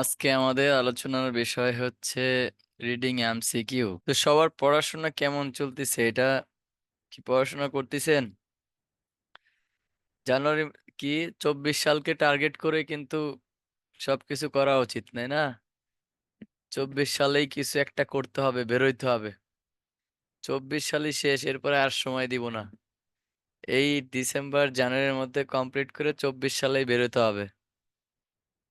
আজকে আমাদের আলোচনার বিষয় হচ্ছে রিডিং এমসিকিউ। তো সবার পড়াশোনা কেমন চলতেছে? এটা কি পড়াশোনা করতেছেন? জানুয়ারি কি 24 সালকে টার্গেট করে কিন্তু সবকিছু করা উচিত, তাই না? 24 সালেই কিছু একটা করতে হবে, বেরোইতে হবে। 24 সালই শেষ, এরপরে আর সময় দিব না। এই ডিসেম্বর জানুয়ারির মধ্যে কমপ্লিট করে 24 সালেই বেরোতে হবে।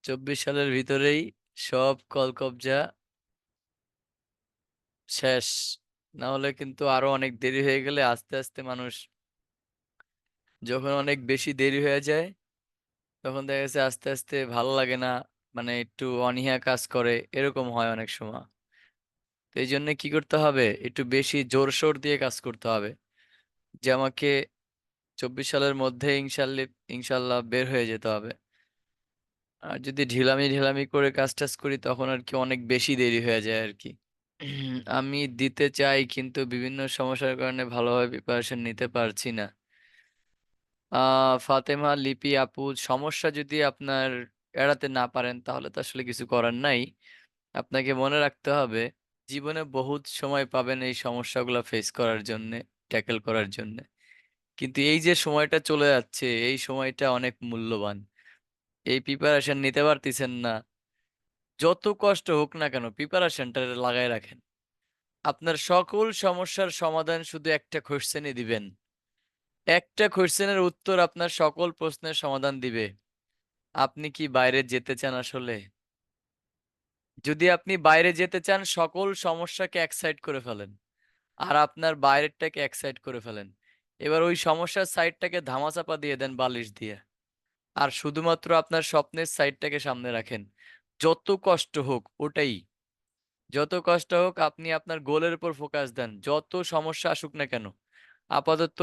24 সালের ভিতরেই সব কলকবজা শেষ। না হলে কিন্তু আরো অনেক দেরি হয়ে গেলে আস্তে আস্তে মানুষ, যখন অনেক বেশি দেরি হয়ে যায় তখন দেখা যাচ্ছে আস্তে আস্তে ভালো লাগে না, মানে একটু অনীহা কাজ করে, এরকম হয় অনেক সময়। তো এই জন্য কি করতে হবে, একটু বেশি জোরশোর দিয়ে কাজ করতে হবে যে আমাকে 24 সালের মধ্যে ইনশাল্লাহ ইনশাল্লাহ বের হয়ে যেতে হবে। আর যদি ঢিলামি ঢিলামি করে কাজ টাজ করি তখন আর কি অনেক বেশি দেরি হয়ে যায় আর কি। আমি দিতে চাই কিন্তু বিভিন্ন সমস্যার কারণে ভালোভাবে প্রিপারেশন নিতে পারছি না। ফাতেমা লিপি আপু, সমস্যা যদি আপনার এড়াতে না পারেন তাহলে তো আসলে কিছু করার নাই। আপনাকে মনে রাখতে হবে জীবনে বহুত সময় পাবেন এই সমস্যাগুলো ফেস করার জন্য, ট্যাকেল করার জন্য। কিন্তু এই যে সময়টা চলে যাচ্ছে এই সময়টা অনেক মূল্যবান। এই প্রিপারেশন নিতে পারতেছেন না, যত কষ্ট হোক না কেন প্রিপারেশনটা লাগাই রাখেন। আপনার সকল সমস্যার সমাধান শুধু একটা কোশ্চেনই দিবেন। একটা কোশ্চেনের উত্তর আপনার সকল প্রশ্নের সমাধান দিবে। আপনি কি বাইরে যেতে চান আসলে? যদি আপনি বাইরে যেতে চান সকল সমস্যাকে এক সাইড করে ফেলেন, আর আপনার বাইরেরটাকে এক সাইড করে ফেলেন। এবার ওই সমস্যার সাইডটাকে ধামাচাপা দিয়ে দেন বালিশ দিয়ে, আর শুধুমাত্র আপনার স্বপ্নের সাইডটাকে সামনে রাখেন। যত কষ্ট হোক ওটাই, যত কষ্ট হোক আপনি আপনার গোলের উপর ফোকাস দেন, যত সমস্যা আসুক না কেন। আপাতত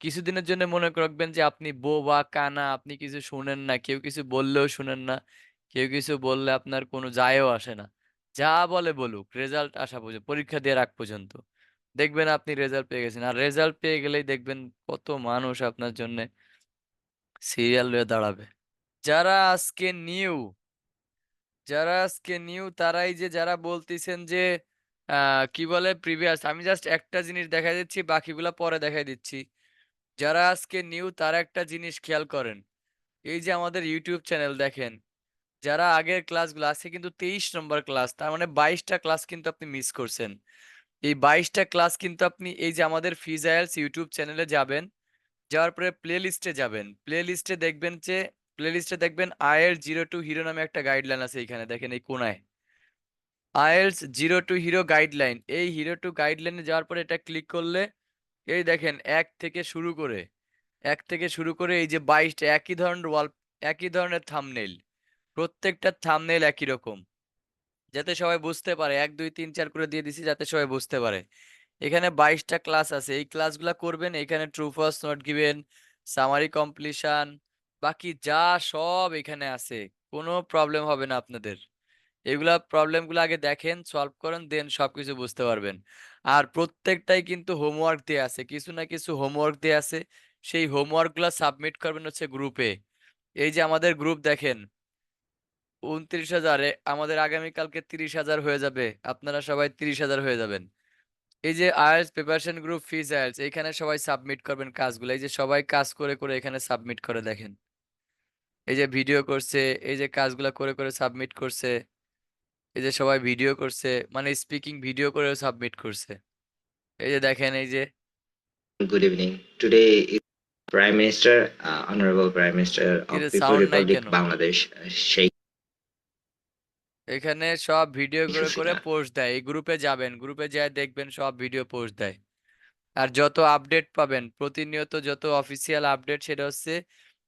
কিছুদিনের জন্য মনে রাখবেন যে আপনি বোবা কানা, আপনি কিছু শুনেন না, কেউ কিছু বললেও শুনেন না, কেউ কিছু বললে আপনার কোনো যায়ও আসে না। যা বলে বলুক, রেজাল্ট আসা পর্যন্ত, পরীক্ষা দিয়ে রাখ পর্যন্ত দেখবেন আপনি রেজাল্ট পেয়ে গেছেন। আর রেজাল্ট পেয়ে গেলেই দেখবেন কত মানুষ আপনার জন্য সিরিয়াল হয়ে দাঁড়াবে। যারা আজকে নিউ তারাই যে যারা বলতেছেন যে কি বলে প্রিভিয়াস, আমি জাস্ট একটা জিনিস দেখাই দিচ্ছি, বাকিগুলা পরে দেখাই দিচ্ছি। যারা আজকে নিউ তারা একটা জিনিস খেয়াল করেন, এই যে আমাদের ইউটিউব চ্যানেল দেখেন, যারা আগের ক্লাসগুলো আছে কিন্তু 23 নম্বর ক্লাস, তার মানে 22টা ক্লাস কিন্তু আপনি মিস করছেন। এই 22টা ক্লাস কিন্তু আপনি এই যে আমাদের ফিজাইলস ইউটিউব চ্যানেলে যাবেন, যাওয়ার পরে প্লে লিস্টে যাবেন, প্লে লিস্টে দেখবেন IELTS 02 হিরো নামে একটা গাইডলাইন আছে, এখানে দেখেন এই কোনায় IELTS 02 হিরো গাইডলাইন। এই হিরো 2 গাইডলাইনে যাওয়ার পরে এটা ক্লিক করলে এই দেখেন এক থেকে শুরু করে এই যে 22টা একই ধরনের থাম্বনেইল, প্রত্যেকটা থাম্বনেইল একই রকম, যাতে সবাই বুঝতে পারে। 1 2 3 4 করে দিয়ে দিছি যাতে সবাই বুঝতে পারে। এখানে 22টা ক্লাস আছে, এই ক্লাসগুলো করবেন। এখানে true false not given, summary completion, বাকি যা সব এখানে আছে। কোনো প্রবলেম হবে না আপনাদের। এগুলা প্রবলেমগুলো আগে দেখেন, সলভ করেন, দেন সবকিছু বুঝতে পারবেন। আর প্রত্যেকটাই কিন্তু হোমওয়ার্ক দিয়ে আছে, কিছু না কিছু হোমওয়ার্ক দিয়ে আছে। সেই হোমওয়ার্কগুলো সাবমিট করবেন হচ্ছে গ্রুপে। এই যে আমাদের গ্রুপ দেখেন, 29,000, আমাদের আগামীকালকে 30,000 হয়ে যাবে, আপনারা সবাই 30,000 হয়ে যাবেন। এই যে আইএলটিএস প্রিপারেশন গ্রুপ ফিজ আইএলটিএস, এখানে সবাই সাবমিট করবেন কাজগুলো। এই যে সবাই কাজ করে করে এখানে সাবমিট করে দেখেন, এই যে ভিডিও করছে, এই যে কাজগুলো করে করে সাবমিট করছে, এই যে সবাই ভিডিও করছে, মানে স্পিকিং ভিডিও করেও সাবমিট করছে। এই যে দেখেন এই যে Good evening. Today is Prime Minister, Honorable Prime Minister এর of People সাউন্ড নাই Republic কেন? Bangladesh, Sheikh এখানে সব ভিডিও করে করে Hasina. পোস্ট দেয়। এই গ্রুপে যাবেন, গ্রুপে যায় দেখবেন সব ভিডিও পোস্ট দেয়। আর যত আপডেট পাবেন প্রতিনিয়ত, যত অফিসিয়াল আপডেট, সেটা হচ্ছে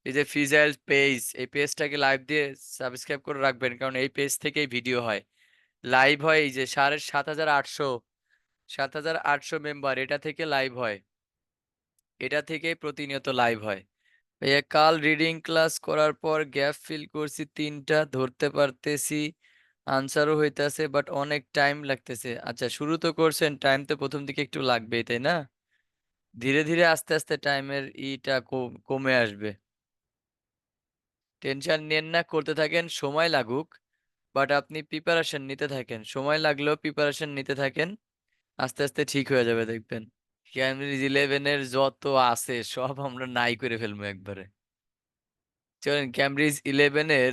এই যে ফিজাইল পেজ, এই পেজটাকে লাইভ দিয়ে সাবস্ক্রাইব করে রাখবেন, কারণ এই পেজ থেকেই ভিডিও হয়, লাইভ হয়। এই যে 7,800 মেম্বার, এটা থেকে লাইভ হয়, এটা থেকে প্রতিনিয়ত লাইভ হয়। ভাইয়া কাল রিডিং ক্লাস করার পর গ্যাপ ফিল করছি 3টা, ধরতে পারতেছি, আনসারও হইতাছে বাট অনেক টাইম লাগতেছে। আচ্ছা, শুরু তো করছেন, টাইম তো প্রথম দিকে একটু লাগবেই, তাই না? ধীরে ধীরে আস্তে আস্তে টাইমের কমে আসবে। টেনশন নিয়েন না, করতে থাকেন, সময় লাগুক, বাট আপনি প্রিপারেশন নিতে থাকেন, সময় লাগলেও প্রিপারেশন নিতে থাকেন, আস্তে আস্তে ঠিক হয়ে যাবে দেখবেন। ক্যামব্রিজ 11-এর যত আছে সব আমরা নাই করে ফেলবো একবারে। চলেন ক্যামব্রিজ 11-এর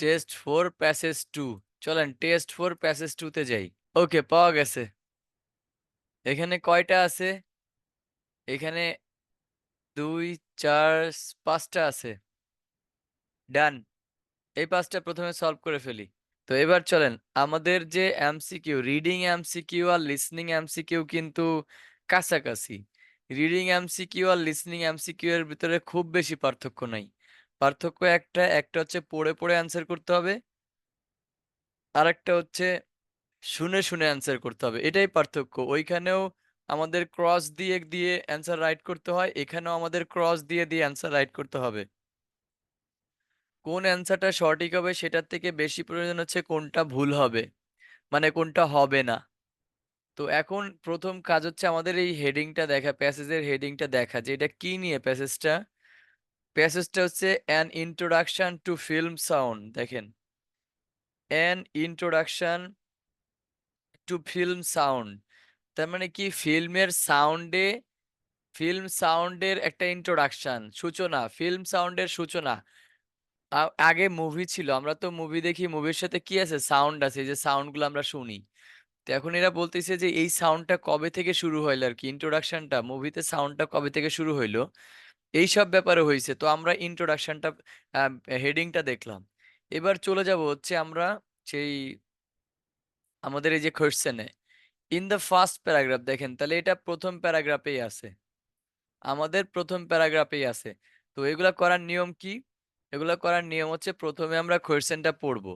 টেস্ট 4 প্যাসেজ 2, চলেন টেস্ট 4 প্যাসেজ 2 তে যাই। ওকে, পাওয়া গেছে। এখানে কয়টা আছে? এখানে 2, 4, 5টা আছে। ডান। এই 5টা প্রথমে সলভ করে ফেলি। তো এবার চলেন, আমাদের যে এমসিকিউ, রিডিং এমসিকিউ আর লিসনিং এমসিকিউ কিন্তু কাছাকাছি। রিডিং এমসিকিউ আর লিসনিং এমসিকিউ এর ভিতরে খুব বেশি পার্থক্য নাই। পার্থক্য একটা একটা হচ্ছে পড়ে পড়ে অ্যান্সার করতে হবে, আর একটা হচ্ছে শুনে শুনে অ্যান্সার করতে হবে। এটাই পার্থক্য। ওইখানেও আমাদের ক্রস দিয়ে দিয়ে অ্যান্সার রাইট করতে হয়, এখানেও আমাদের ক্রস দিয়ে দিয়ে অ্যান্সার রাইট করতে হবে। কোন অ্যান্সারটা সঠিক হবে সেটার থেকে বেশি প্রয়োজন হচ্ছে কোনটা ভুল হবে, মানে কোনটা হবে না। তো এখন প্রথম কাজ হচ্ছে আমাদের এই হেডিংটা দেখা, প্যাসেজের হেডিংটা দেখা যে এটা কি নিয়ে প্যাসেজটা। প্যাসেজটা হচ্ছে an introduction to film sound. দেখেন, an introduction to film sound, তার মানে কি ফিল্ম সাউন্ডের একটা ইন্ট্রোডাকশন, সূচনা, ফিল্ম সাউন্ডের সূচনা। আগে মুভি ছিল, আমরা তো মুভি দেখি, মুভির সাথে কি আছে, সাউন্ড আছে, এই যে সাউন্ড গুলো আমরা শুনি। তো এখন এরা বলতেছে যে এই সাউন্ডটা কবে থেকে শুরু হইলো, আর কি ইন্ট্রোডাকশনটা, মুভিতে সাউন্ডটা কবে থেকে শুরু হইলো, এই সব ব্যাপারে হয়েছে। তো আমরা ইন্ট্রোডাকশনটা, হেডিংটা দেখলাম। এবার চলে যাব হচ্ছে আমরা সেই আমাদের এই যে কোশ্চেনে, ইন দ্য ফার্স্ট প্যারাগ্রাফ। দেখেন, তাহলে এটা প্রথম প্যারাগ্রাফেই আছে, আমাদের প্রথম প্যারাগ্রাফেই আছে। তো এগুলা করার নিয়ম কি? এগুলা করার নিয়ম হচ্ছে প্রথমে আমরা কোশ্চেনটা পড়বো,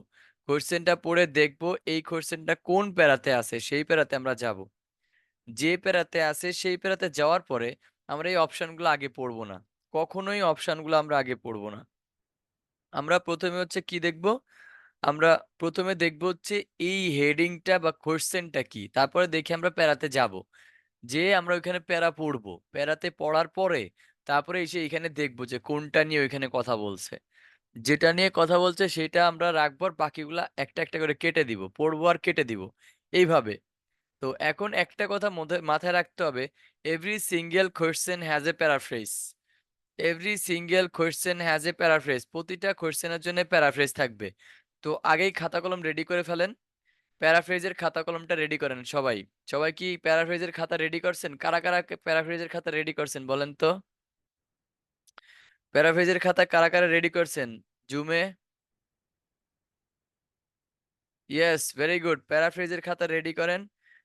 কোশ্চেনটা পড়ে দেখবো এই কোশ্চেনটা কোন প্যারাতে আছে, সেই প্যারাতে আমরা যাব। যে প্যারাতে আছে সেই প্যারাতে যাওয়ার পরে আমরা এই অপশনগুলো আগে পড়বো না, কখনোই অপশনগুলো আমরা আগে পড়বো না। আমরা প্রথমে হচ্ছে কি দেখব, আমরা প্রথমে দেখব হচ্ছে এই হেডিংটা বা কোশ্চেনটা কি, তারপরে দেখি আমরা প্যারাতে যাব, যে আমরা ওইখানে প্যারা পড়বো, প্যারাতে পড়ার পরে তারপরে এসে এখানে দেখবো যে কোনটা নিয়ে ওইখানে কথা বলছে। যেটা নিয়ে কথা বলছে সেটা আমরা রাখবো, আর বাকিগুলা একটা একটা করে কেটে দিব, পড়বো আর কেটে দিব, এইভাবে। তো এখন একটা কথা মাথায় রাখতে হবে, every single question has a paraphrase. Every single question has a paraphrase, প্রতিটা কোয়েশ্চেনের জন্য প্যারাফ্রেজ থাকবে। তো আগেই খাতা কলম রেডি করে ফেলেন, প্যারাফ্রেজের খাতা কলমটা রেডি করেন সবাই। সবাই কি প্যারাফ্রেজের খাতা রেডি করছেন? কারা কারা প্যারাফ্রেজের খাতা রেডি করছেন বলেন তো? প্যারাফ্রেজের খাতা কারা কারা রেডি করছেন জুমে? Yes, very good. প্যারাফ্রেজের খাতা রেডি করেন,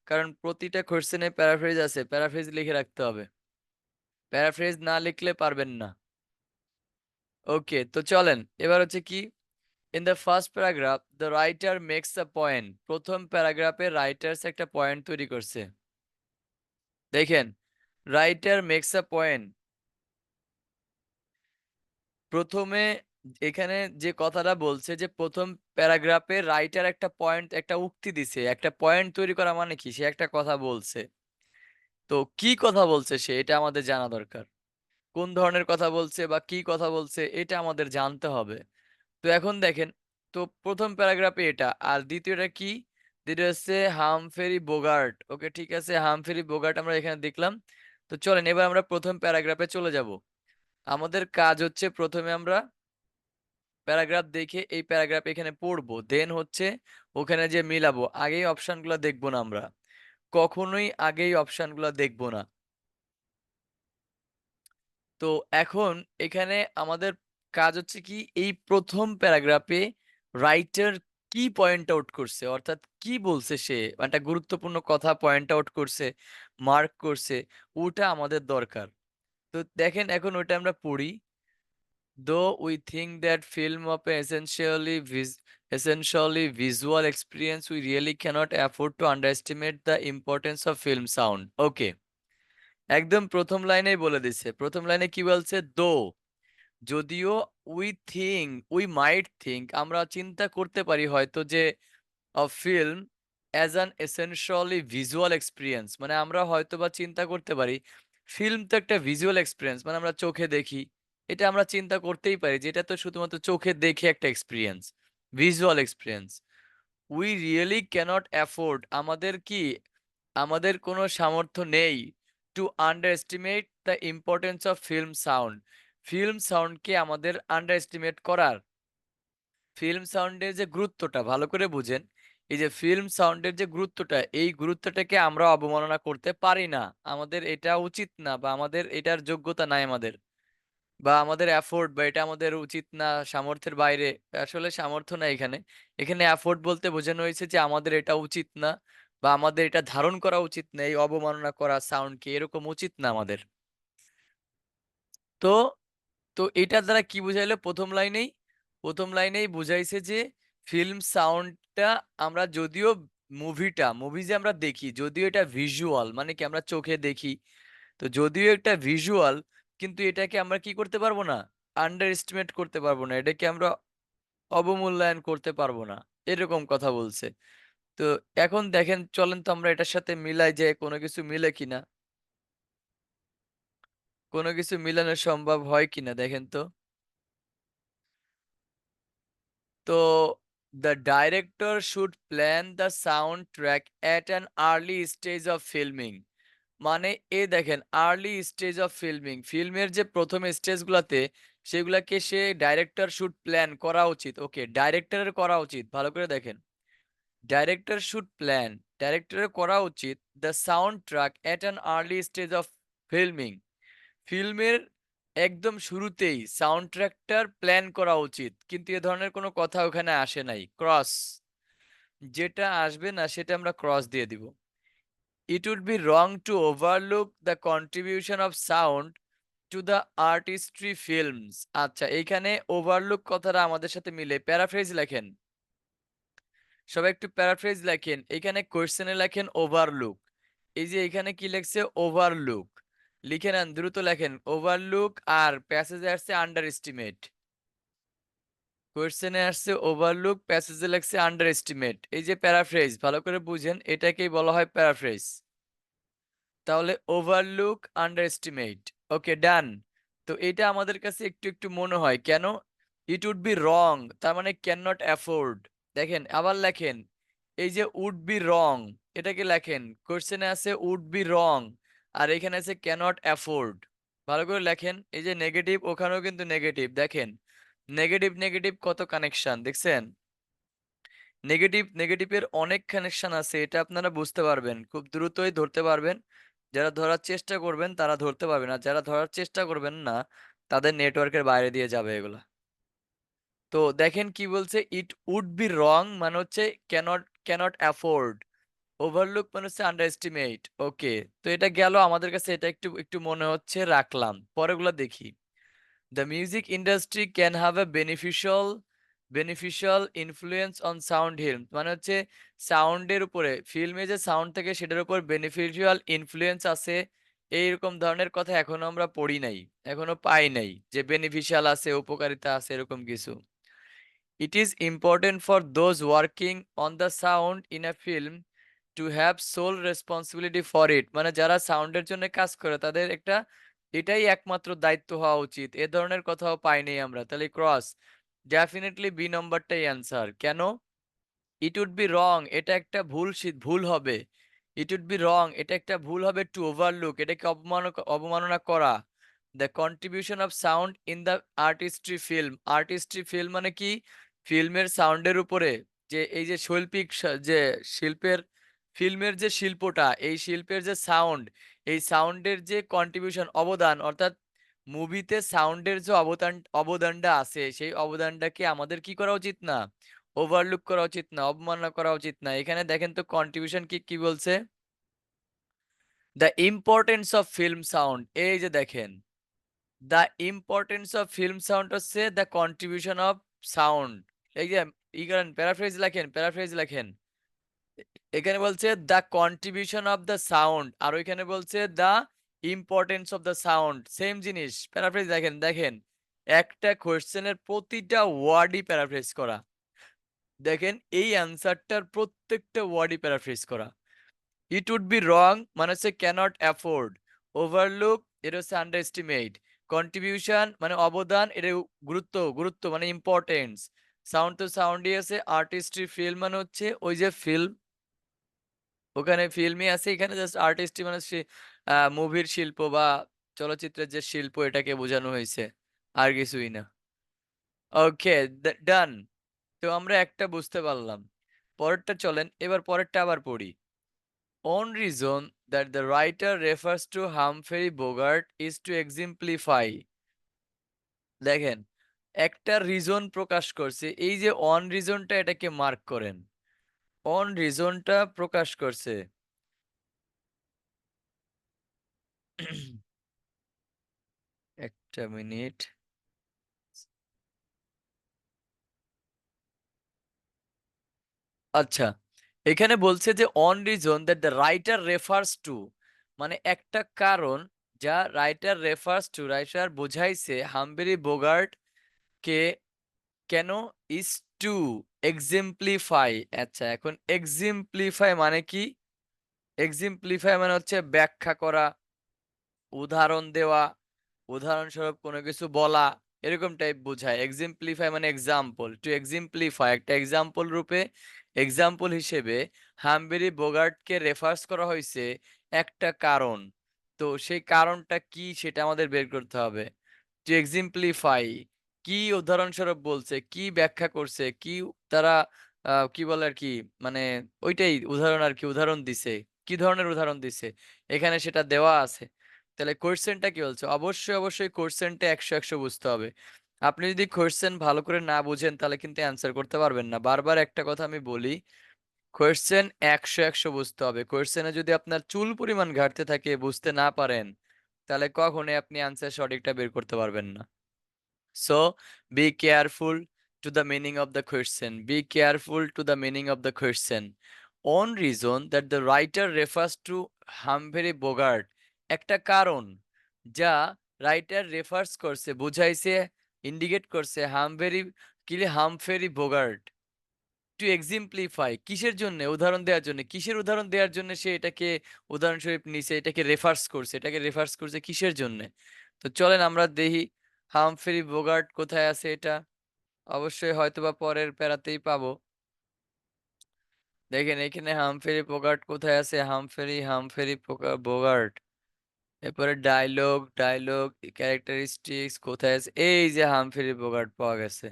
কারণ প্রতিটা কোশ্চেনে প্যারাফ্রেজ আছে, প্যারাফ্রেজ লিখে রাখতে হবে, প্যারাফ্রেজ না লিখলে পারবেন না। ওকে, তো চলেন এবার হচ্ছে কি, in the first paragraph the writer makes a point. প্রথম প্যারাগ্রাফে রাইটার্স একটা পয়েন্ট তৈরি করছে। দেখেন, রাইটার মেক্স আ পয়েন্ট, প্রথমে এখানে যে কথাটা বলছে যে প্রথম প্যারাগ্রাফে রাইটার একটা পয়েন্ট, একটা উক্তি দিছে, একটা পয়েন্ট তৈরি করা মানে কি, সে একটা কথা বলছে। তো কি কথা বলছে সে, এটা আমাদের জানা দরকার। কোন ধরনের কথা বলছে বা কি কথা বলছে এটা আমাদের জানতে হবে। তো এখন দেখেন, তো প্রথম প্যারাগ্রাফে এটা, আর দ্বিতীয়টা কি, দ্বিতীয় হচ্ছে হামফেরি বোগার্ট। ওকে, ঠিক আছে, হামফেরি বোগার্ট আমরা এখানে দেখলাম। তো চলেন এবার আমরা প্রথম প্যারাগ্রাফে চলে যাব। আমাদের কাজ হচ্ছে প্রথমে আমরা প্যারাগ্রাফ দেখে এই প্যারাগ্রাফ এখানে পড়বো, দেন হচ্ছে ওখানে যে মিলাবো। আগেই অপশনগুলো দেখবো না আমরা, কখনোই আগেই অপশনগুলো দেখবো না। তো এখন এখানে আমাদের কাজ হচ্ছে কি, এই প্রথম প্যারাগ্রাফে রাইটার কি পয়েন্ট আউট করছে, অর্থাৎ কি বলছে সে, একটা গুরুত্বপূর্ণ কথা পয়েন্ট আউট করছে, মার্ক করছে, ওটা আমাদের দরকার। তো দেখেন এখন ওটা আমরা পড়ি। Though we think that film of essentially visual experience, we really cannot afford to underestimate the importance of film sound. Okay, একদম প্রথম লাইনেই বলে দিচ্ছে। প্রথম লাইনে কি বলছে? দো, যদিও, উই মাইট থিঙ্ক, আমরা চিন্তা করতে পারি হয়তো যে film as an essentially visual experience, মানে আমরা হয়তো বা চিন্তা করতে পারি ফিল্ম তো একটা ভিজুয়াল এক্সপিরিয়েন্স, মানে আমরা চোখে দেখি, এটা আমরা চিন্তা করতেই পারি যে এটা তো শুধুমাত্র চোখে দেখে একটা experience, visual experience. We really can't afford, আমাদের কোনো সামর্থ্য নেই to underestimate the importance of film সাউন্ডকে আমাদের আন্ডার এস্টিমেট করার। ফিল্ম সাউন্ডের যে গুরুত্বটা ভালো করে বুঝেন, এই যে ফিল্ম সাউন্ডের যে গুরুত্বটা, এই গুরুত্বটাকে আমরা অবমাননা করতে পারি না। আমাদের এটা উচিত না, বা আমাদের এটার যোগ্যতা নাই আমাদের, বা আমাদের অ্যাফোর্ড, বা এটা আমাদের উচিত না, সামর্থ্যের বাইরে। আসলে সামর্থ্য না এখানে, এখানে অ্যাফোর্ড বলতে বোঝানো হয়েছে যে আমাদের এটা উচিত না, বা আমাদের এটা ধারণ করা উচিত না, এই অবমাননা করা সাউন্ডকে, এরকম উচিত না আমাদের। তো তো এটার দ্বারা কি বুঝাইলো? প্রথম লাইনেই বুঝাইছে যে ফিল্ম সাউন্ডটা আমরা যদিও মুভি যে আমরা দেখি, যদিও এটা ভিজুয়াল, মানে কি আমরা চোখে দেখি, তো যদিও এটা ভিজুয়াল, কিন্তু এটাকে আমরা কি করতে পারবো না? আন্ডার এস্টিমেট করতে পারবো না, এটাকে আমরা অবমূল্যায়ন করতে পারবো না, এরকম কথা বলছে। তো এখন দেখেন, চলেন তো আমরা এটার সাথে মিলাই যে কোনো কিছু মিলে কিনা, কোনো কিছু মিলানো সম্ভব হয় কিনা দেখেন তো। তো the director should plan the soundtrack at an early stage of filming, মানে এ দেখেন, আর্লি স্টেজ অফ ফিল্মের যে প্রথম স্টেজগুলোতে, সেগুলাকে সে ডাইরেক্টর শুড প্ল্যান করা উচিত। ওকে, ডাইরেক্টরের করা উচিত, ভালো করে দেখেন, ডাইরেক্টর শুড প্ল্যান, ডাইরেক্টরের করা উচিত the sound track at an early stage of filming, ফিল্মের একদম শুরুতেই সাউন্ড ট্র্যাকটার প্ল্যান করা উচিত। কিন্তু এ ধরনের কোনো কথা ওখানে আসে নাই, ক্রস, যেটা আসবে না সেটা আমরা ক্রস দিয়ে দিব। It would be wrong to overlook the contribution of sound to the artistry films. আচ্ছা, এইখানে ওভারলুক কথাটা আমাদের সাথে মিলে, প্যারাফ্রেজ লেখেন, সবাই একটু প্যারাফ্রেজ লেখেন। এখানে কোয়েশ্চেনে লেখেন ওভারলুক, এই যে এখানে কি লেখছে? ওভারলুক। লিখে নেন, দ্রুত লেখেন ওভারলুক, আর প্যাসেজে আসছে আন্ডার এস্টিমেট। কোয়েশ্চেনে আসছে ওভারলুক, প্যাসেজে লেখছে আন্ডার এস্টিমেট। এই যে প্যারাফ্রেজ, ভালো করে বুঝেন, এটাকেই বলা হয় প্যারাফ্রেজ। তাহলে ওভারলুক, আন্ডার এস্টিমেট। ওকে, ডান। তো এটা আমাদের কাছে একটু একটু মনে হয় কেন? ইট উড বি রং, তার মানে ক্যান নট অ্যাফোর্ড। দেখেন আবার লেখেন, এই যে উড বি রং, এটাকে লেখেন, কোশ্চেনে আছে উড বি রং, আর এখানে আছে ক্যানট অ্যাফোর্ড। ভালো করে লেখেন, এই যে নেগেটিভ, ওখানেও কিন্তু নেগেটিভ, দেখেন নেগেটিভ নেগেটিভ কত কানেকশন দেখছেন? নেগেটিভের অনেক কানেকশন আছে, এটা আপনারা বুঝতে পারবেন, খুব দ্রুতই ধরতে পারবেন। যারা ধরার চেষ্টা করবেন তারা ধরতে পারবেন, আর যারা ধরার চেষ্টা করবেন না, তাদের নেটওয়ার্কের বাইরে দিয়ে যাবে এগুলা। তো দেখেন কি বলছে, ইট উড বি রং মানে হচ্ছে ক্যানট অ্যাফোর্ড, ওভারলুক মানে হচ্ছে আন্ডার এস্টিমেট। ওকে, তো এটা গেল আমাদের কাছে, এটা একটু একটু মনে হচ্ছে রাখলাম, পরেগুলা দেখি। The music industry can have a beneficial influence on sound health, মানে হচ্ছে সাউন্ডের উপরে, ফিল্মে যে সাউন্ড থাকে সেটার উপর বেনিফিশিয়াল ইনফ্লুয়েন্স আছে, এইরকম ধরনের কথা এখনো আমরা পড়ি নাই, এখনো পাই নাই যে বেনিফিশিয়াল আছে, উপকারিতা আছে, এরকম কিছু। It is important for those working on the sound in a film to have sole responsibility for it, মানে যারা সাউন্ডের জন্য কাজ করে তাদের একটা এটাই একমাত্র দায়িত্ব হওয়া উচিত, এ ধরনের কথাও পাইনি আমরা। তাহলে ক্রস, ডেফিনেটলি বি নম্বরটাই অ্যান্সার। কেন? ইট উড বি রং, এটা একটা ভুল হবে। ইট উড বি রং, এটা একটা ভুল হবে টু ওভারলুক, এটাকে অবমাননা করা। The contribution of sound in the artistry film মানে কি? ফিল্মের সাউন্ডের উপরে যে এই যে শৈল্পিক যে শিল্পের, ফিল্মের যে শিল্পটা, এই শিল্পের যে সাউন্ড, এই সাউন্ডের যে কন্ট্রিবিউশন, অবদান, অর্থাৎ মুভিতে সাউন্ডের যে অবদানটা আছে, সেই অবদানটাকে আমাদের কি করা উচিত না? ওভারলুক করা উচিত না, অবমাননা করা উচিত না। এখানে দেখেন তো কন্ট্রিবিউশন কি কি বলছে? The importance of film sound, এই যে দেখেন, the importance of film sound হচ্ছে দ্য কন্ট্রিবিউশন অফ সাউন্ড। এই যে ই করেন, প্যারাফ্রেজ লেখেন। এখানে বলছে the contribution of the sound, আর ওইখানে বলছে the importance of the sound, same জিনিস। প্যারাফ্রেজ দেখেন, দেখেন একটা কোয়েশ্চেনের প্রতিটা ওয়ার্ডই প্যারাফ্রেজ করা। দেখেন এই অ্যান্সারটার প্রত্যেকটা ওয়ার্ডই প্যারাফ্রেজ করা। ইট উড বি রং মানে হচ্ছে ক্যানট অ্যাফোর্ড, ওভারলুক এটা হচ্ছে আন্ডার এস্টিমেট, কন্ট্রিবিউশন মানে অবদান, এটা গুরুত্ব মানে ইম্পর্টেন্স, সাউন্ড তো সাউন্ডই আছে। আর্টিস্ট্রি ফিল্ম মানে হচ্ছে ওই যে ফিল্ম, ওখানে ফিল্মই আছে। এখানে জাস্ট আর্টিস্ট্রি মানে মুভির শিল্প বা চলচ্চিত্রের যে শিল্প এটাকে বোঝানো হয়েছে। আর কিছুই না। ওকে, ডান। তো আমরা একটা বুঝতে পারলাম। পরেরটা চলেন, এবার পরেরটা আবার পড়ি। On reason that the writer refers to Humphrey Bogart is to exemplify. দেখেন, একটা রিজন প্রকাশ করছে। এই যে অন রিজনটা এটাকে মার্ক করেন। অন রিজনটা প্রকাশ করছে। একটা মিনিট। আচ্ছা, এখানে বলছে যে on reason that the writer refers to, মানে একটা কারণ যা রাইটার রেফার্স টু, রাইটার বোঝাইছে হামবেরি বোগার্ট কে কেন, ইজ টু এক্সেম্পলিফাই। আচ্ছা, এখন এক্সেম্পলিফাই মানে কি? এক্সেম্পলিফাই মানে হচ্ছে ব্যাখ্যা করা, উদাহরণ দেওয়া, উদাহরণস্বরূপ কোনো কিছু বলা, এরকম টাইপ বোঝায়। এক্সাম্পলিফাই মানে এক্সাম্পল। টু এক্সাম্পলিফাই একটা এক্সাম্পল রূপে, এক্সাম্পল হিসেবে হামবেরি বোগার্টকে রেফারেন্স করা হয়েছে একটা কারণ। তো সেই কারণটা কি সেটা আমাদের বের করতে হবে। টু এক্সাম্পলিফাই কি উদাহরণস্বরূপ বলছে, কি ব্যাখ্যা করছে, কি তারা কি বলে আর কি, মানে ওইটাই উদাহরণ আর কি, উদাহরণ দিছে, কি ধরনের উদাহরণ দিছে এখানে সেটা দেওয়া আছে। তাহলে কোয়েশ্চেনটা কি বলছে? অবশ্যই কোয়েশ্চেনটা ১০০ বুঝতে হবে। আপনি যদি কোয়েশ্চেন ভালো করে না বুঝেন তাহলে কিন্তু অ্যান্সার করতে পারবেন না। বারবার একটা কথা আমি বলি, কোয়েশ্চেন ১০০ বুঝতে হবে। কোয়েশ্চেনে যদি আপনার চুল পরিমাণ ঘাটতে থাকে, বুঝতে না পারেন, তাহলে কখনোই আপনি অ্যান্সার সঠিকটা বের করতে পারবেন না। So be careful to the meaning of the question. Be careful to the meaning of the question. On reason that the writer refers to Humphrey Bogart, একটা কারণ যা রাইটার রেফার্স করছে, বুঝাইছে, ইন্ডিকেট করছে হামফেরি বোগার্ট টু এক্সাম্পলিফাই, কিসের জন্য? উদাহরণ দেওয়ার জন্য। কিসের উদাহরণ দেওয়ার জন্য সে এটাকে উদাহরণস্বরূপ নিছে, এটাকে রেফার্স করছে, এটাকে রেফার্স করছে কিসের জন্য? তো চলেন আমরা দেখি হামফ্রি বোগার্ট কোথায় আছে এটা। অবশ্যই হয়তোবা পরের প্যারাতেই পাবো। দেখেন এখানে হামফ্রি বোগার্ট কোথায় আছে? Humphry Bogart. এরপরে ডায়লগ ক্যারেক্টারিস্টিক্স কোথায় আছে? এই যে হামফ্রি বোগার্ট পাওয়া গেছে।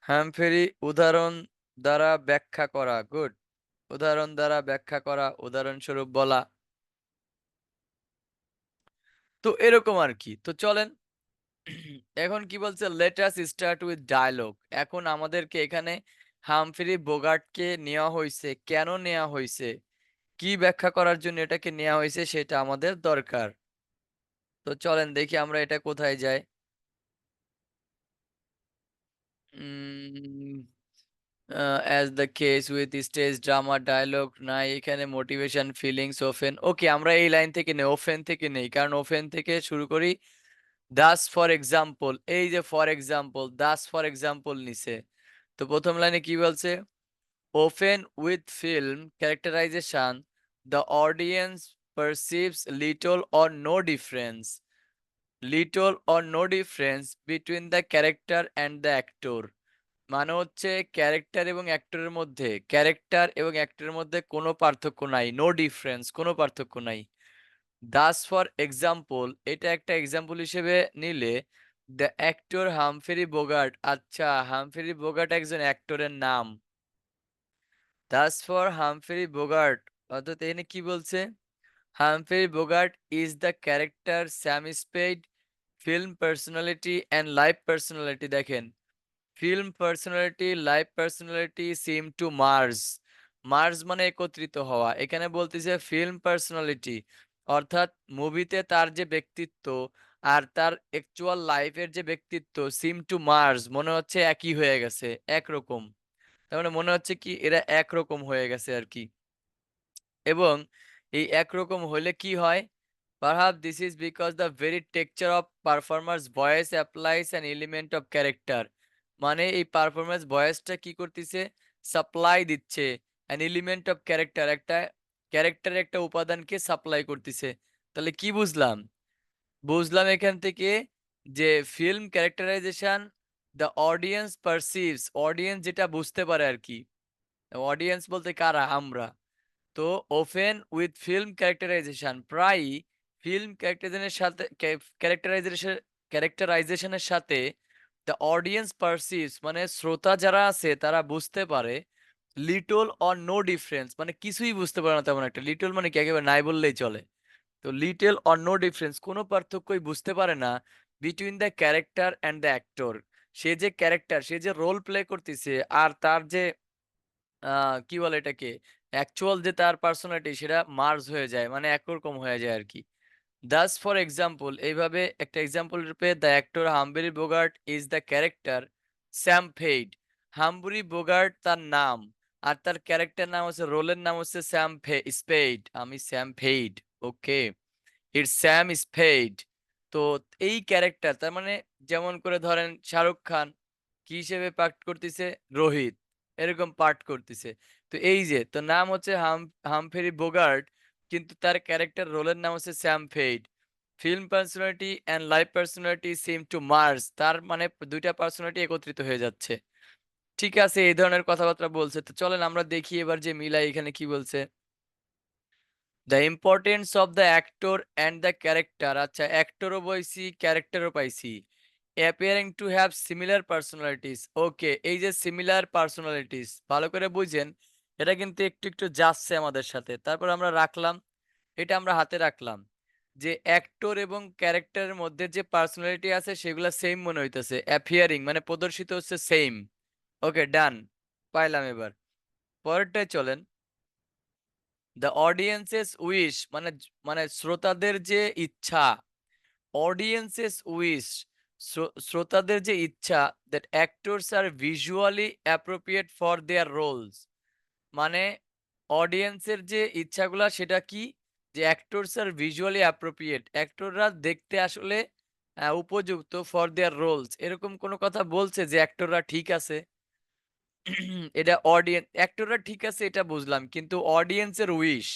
হ্যামফেরি উদাহরণ দ্বারা ব্যাখ্যা করা, গুড। উদাহরণ দ্বারা ব্যাখ্যা করা, উদাহরণস্বরূপ বলা। তো এরকম আর কি। তো চলেন এখন কি বলছে, let us start with dialogue. এখন আমাদেরকে এখানে হামফ্রি বোগার্টকে নেওয়া হয়েছে, কেন নেওয়া হয়েছে, কি ব্যাখ্যা করার জন্য এটাকে নেওয়া হয়েছে সেটা আমাদের দরকার। তো চলেন দেখি আমরা এটা কোথায় যাই। As the case with stage drama dialogue নাই, এখানে মোটিভেশন ফিলিংস ওফেন। ওকে, আমরা এই লাইন থেকে নেই, ওফেন থেকে নেই, কারণ ওফেন থেকে শুরু করি। দাস ফর এক্সাম্পল, এই যে for example, Das for example নিছে। তো প্রথম লাইনে কি বলছে? Often with film characterization the audience perceives little or no difference between the character and the actor। মানে হচ্ছে ক্যারেক্টার এবং অ্যাক্টরের মধ্যে কোনো পার্থক্য নাই, নো ডিফারেন্স, কোনো পার্থক্য নাই। দাস ফর এক্সাম্পল, এটা একটা এক্সাম্পল হিসেবে নিলে দ্য অ্যাক্টর হামফ্রি বোগার্ট, আচ্ছা হামফ্রি বোগার্ট একজন অ্যাক্টরের নাম। দাস ফর হামফ্রি বোগার্ট, অর্থাৎ এখানে কি বলছে? Humphrey Bogart is the character Sam Spade, film personality and live personality. দেখেন, film personality, live personality seem to merge. Merge মানে একত্রিত হওয়া। এখানে বলতেছে ফিল্ম পার্সোনালিটি, অর্থাৎ মুভিতে তার যে ব্যক্তিত্ব আর তার অ্যাকচুয়াল লাইফের যে ব্যক্তিত্ব, সিম টু মার্জ মনে হচ্ছে একই হয়ে গেছে, একরকম। তার মানে মনে হচ্ছে কি এরা একরকম হয়ে গেছে আর কি। এবং এই একরকম হলে কি হয়? Perhaps this is because the very texture of performer's voice applies an element of character। মানে এই পারফরম্যান্স ভয়েসটা কি করতেছে? সাপ্লাই দিচ্ছে an element of character, একটা ক্যারেক্টারের একটা উপাদানকে সাপ্লাই করতেছে। তাহলে কি বুঝলাম? বুঝলাম এখান থেকে যে film characterization the audience perceives, audience যেটা বুঝতে পারে আর কি। অডিয়েন্স বলতে কারা? আমরা। তো ওফেন উইথ ফিল্ম ক্যারেক্টারাইজেশন, প্রায়ই ফিল্ম ক্যারেক্টারাইজেশনের সাথে ক্যারেক্টারাইজেশনের সাথে দ্য অডিয়েন্স পারসিভস মানে শ্রোতা যারা আছে তারা বুঝতে পারে লিটল অর নো ডিফারেন্স, মানে কিছুই বুঝতে পারে না তেমন একটা। লিটল মানে কি, একেবারে নাই বললেই চলে। তো লিটল অর নো ডিফারেন্স, কোনো পার্থক্যই বুঝতে পারে না between the character and the actor. সে যে ক্যারেক্টার, সে যে রোল প্লে করতেছে, আর তার যে কি বলে এটাকে, অ্যাকচুয়াল যে তার পার্সোনালিটি সেটা মার্জ হয়ে যায়, মানে একরকম হয়ে যায় আরকি। দাস ফর এক্সাম্পল, এইভাবে একটা এক্সাম্পল রূপে the actor Humphrey Bogart is the character Sam Spade. Humphrey Bogart তার নাম, আর তার ক্যারেক্টার নাম হচ্ছে, রোলের নাম হচ্ছে স্পেড। আমি Sam Fade, okay, it's Sam Spade. তো এই ক্যারেক্টার তার মানে, যেমন করে ধরেন শাহরুখ খান কি হিসেবে পাঠ করতেছে? রোহিত, এরকম পাঠ করতেছে। তো এই যে তো নাম হচ্ছে হামফেরি বোগার্ট, কিন্তু তার ক্যারেক্টার রোলের নাম হচ্ছে Sam Fade. Film personality and live personality seem to merge, তার মানে দুইটা পার্সোনালিটি একত্রিত হয়ে যাচ্ছে। ঠিক আছে, এই ধরনের কথাবার্তা বলছে। তো চলেন আমরা দেখি এবার যে মিলাই এখানে কি বলছে। The importance of the actor and the character, আচ্ছা অ্যাক্টরও পাইছি, ক্যারেক্টারও পাইছি। Appearing to have similar personalities, okay, এই যে সিমিলার পার্সোনালিটিস ভালো করে বুঝেন, এটা কিন্তু একটু একটু যাচ্ছে আমাদের সাথে। তারপর আমরা রাখলাম, এটা আমরা হাতে রাখলাম যে অ্যাক্টর এবং ক্যারেক্টারের মধ্যে যে পার্সোনালিটি আছে সেগুলো সেম মনে হইতেছে। অ্যাপিয়ারিং মানে প্রদর্শিত হচ্ছে সেম। ওকে, ডান, পাইলাম। এবার পরেরটায় চলেন। দ্য অডিয়েন্সেস উইশ মানে মানে শ্রোতাদের যে ইচ্ছা, অডিয়েন্সেস উইশ, শ্রোতাদের যে ইচ্ছা, that actors are visually appropriate for their roles, মানে অডিয়েন্সের যে ইচ্ছাগুলা সেটা কি, যে অ্যাক্টরস আর ভিজুয়ালি অ্যাপ্রোপ্রিয়েট, অ্যাক্টররা দেখতে আসলে উপযুক্ত ফর দেয়ার রোলস, এরকম কোনো কথা বলছে যে অ্যাক্টররা ঠিক আছে? এটা অডিয়েন্স, অ্যাক্টররা ঠিক আছে এটা বুঝলাম, কিন্তু অডিয়েন্সের উইশ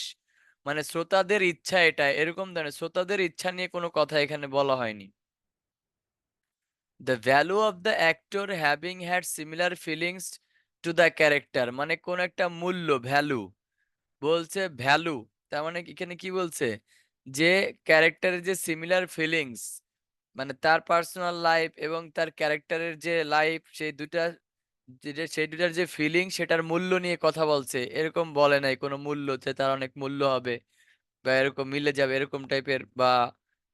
মানে শ্রোতাদের ইচ্ছা, এটা এরকম ধরনের শ্রোতাদের ইচ্ছা নিয়ে কোনো কথা এখানে বলা হয়নি। The value of the actor having had similar feelings to the character, মানে কোন একটা মূল্য, ভ্যালু বলছে, ভ্যালু তার মানে এখানে কি বলছে, যে ক্যারেক্টারের যে সিমিলার ফিলিংস মানে তার পার্সোনাল লাইফ এবং তার ক্যারেক্টারের যে লাইফ, সেই দুটা সেই দুটার যে ফিলিং সেটার মূল্য নিয়ে কথা বলছে, এরকম বলে নাই কোনো মূল্য যে তার অনেক মূল্য হবে বা এরকম মিলে যাবে, এরকম টাইপের বা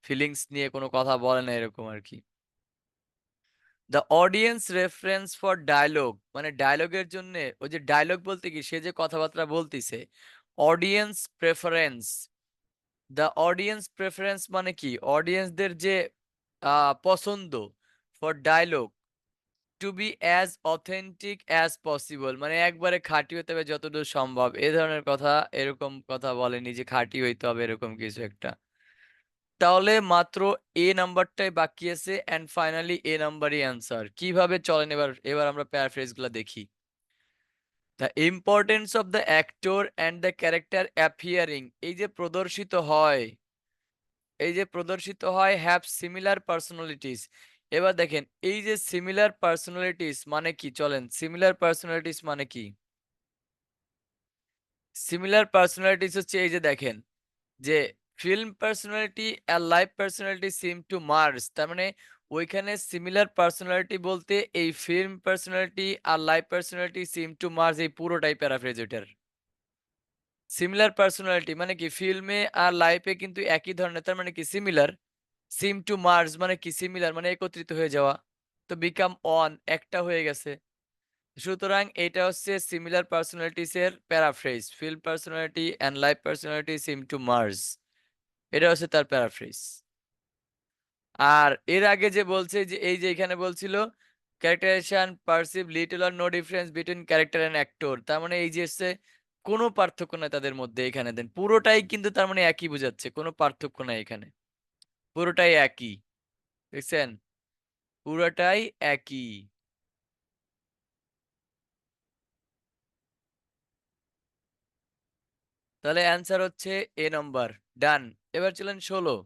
ফিলিংস নিয়ে কোনো কথা বলে না এরকম আর কি। The audience reference for dialogue মানে ডায়লগের জন্য, ওই যে ডায়লগ বলতে কি, সে যে কথাবার্তা বলতিছে। Audience preference, the audience preference মানে কি, অডিয়েন্সদের যে পছন্দ, for dialogue to be as authentic as possible, মানে একবারে খাঁটি হতে হবে যতদূর সম্ভব, এ ধরনের কথা, এরকম কথা বলেনি যে খাঁটি হইতে হবে এরকম কিছু একটা। তাহলে মাত্র এ নাম্বারটাই বাকি আছে, এন্ড ফাইনালি এ নাম্বারই অ্যান্সার। কিভাবে চলেন, এবার এবার আমরা প্যারাফ্রেজ গুলা দেখি। The importance of the actor and the character appearing, এই যে প্রদর্শিত হয়, এই যে প্রদর্শিত হয় হ্যাভ সিমিলার পার্সোনালিটিস। এবার দেখেন এই যে সিমিলার পার্সোনালিটিস মানে কি, চলেন সিমিলার পার্সোনালিটিস মানে কি। সিমিলার পার্সোনালিটিস হচ্ছে এই যে দেখেন যে film personality R live personality seem to merge, তার মানে ওইখানে সিমিলার পার্সোনালিটি বলতে এই film personality R live personality seem to merge, এই পুরোটাই প্যারাফ্রেজ এটার। সিমিলার পার্সোনালিটি মানে কি, ফিল্মে আর লাইফে কিন্তু একই ধরনের, তার মানে কি সিমিলার। সিম টু মার্জ মানে কি, সিমিলার মানে একত্রিত হয়ে যাওয়া। তো বিকাম অন, একটা হয়ে গেছে। সুতরাং এটা হচ্ছে সিমিলার পার্সোনালিটিস এর paraphrase, film personality and life personality seem to merge, এটা হচ্ছে তার প্যারাফ্রেজ। আর এর আগে যে বলছে যে এই যে এখানে বলছিল characterization perceive little or no difference between character and actor, তার মানে এই যে হচ্ছে কোনো পার্থক্য নাই তাদের মধ্যে, এখানে দেন পুরোটাই কিন্তু তার মানে একই বোঝাচ্ছে, কোনো পার্থক্য নাই এখানে, পুরোটাই একই। দেখছেন, পুরোটাই একই। তাহলে অ্যান্সার হচ্ছে এ নম্বর, ডান। এবার চলেন 16।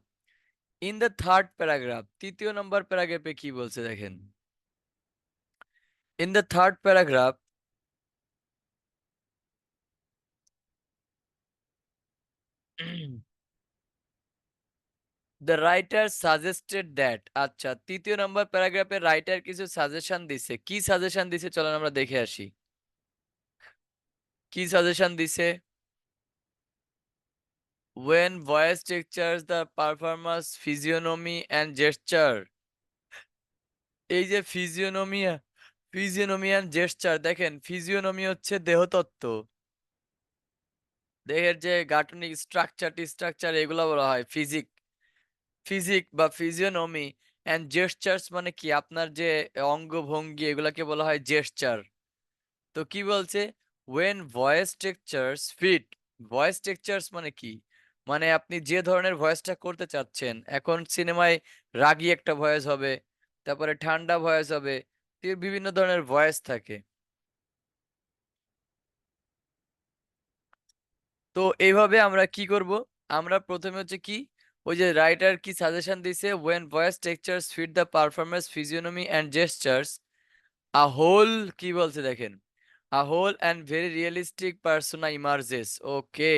ইন দ্য থার্ড প্যারাগ্রাফ, তৃতীয় নম্বর প্যারাগ্রাফে কি বলছে দেখেন। In the third paragraph, the writer suggested that, আচ্ছা, তৃতীয় নম্বর প্যারাগ্রাফে রাইটার কিছু সাজেশন দিছে। কি সাজেশন দিছে চলেন আমরা দেখে আসি। কি সাজেশন দিছে? When voice textures the performer's physiognomy and gesture, এই যে ফিজিওনমি and gesture, দেখেন ফিজিওনমি হচ্ছে দেহতত্ত্ব, দেহের যে গাঠনিক স্ট্রাকচার এগুলো বলা হয় ফিজিক বা ফিজিওনমি। অ্যান্ড জেস্টার্স মানে কি, আপনার যে অঙ্গভঙ্গি এগুলাকে বলা হয় জেস্টার। তো কি বলছে? When voice textures fit, voice textures মানে কি, মানে আপনি যে ধরনের ভয়েসটা করতে চাচ্ছেন, এখন সিনেমায় রাগী একটা ভয়েস হবে, তারপরে ঠান্ডা ভয়েস হবে, বিভিন্ন ধরনের ভয়েস থাকে। তো এইভাবে আমরা কি করব? আমরা প্রথমে হচ্ছে কি, ওই যে রাইটার কি সাজেশন দিছে, when voice textures fit the performer's physiognomy and gestures, a whole, কি বলছে দেখেন, a whole and very realistic persona emerges. ওকে,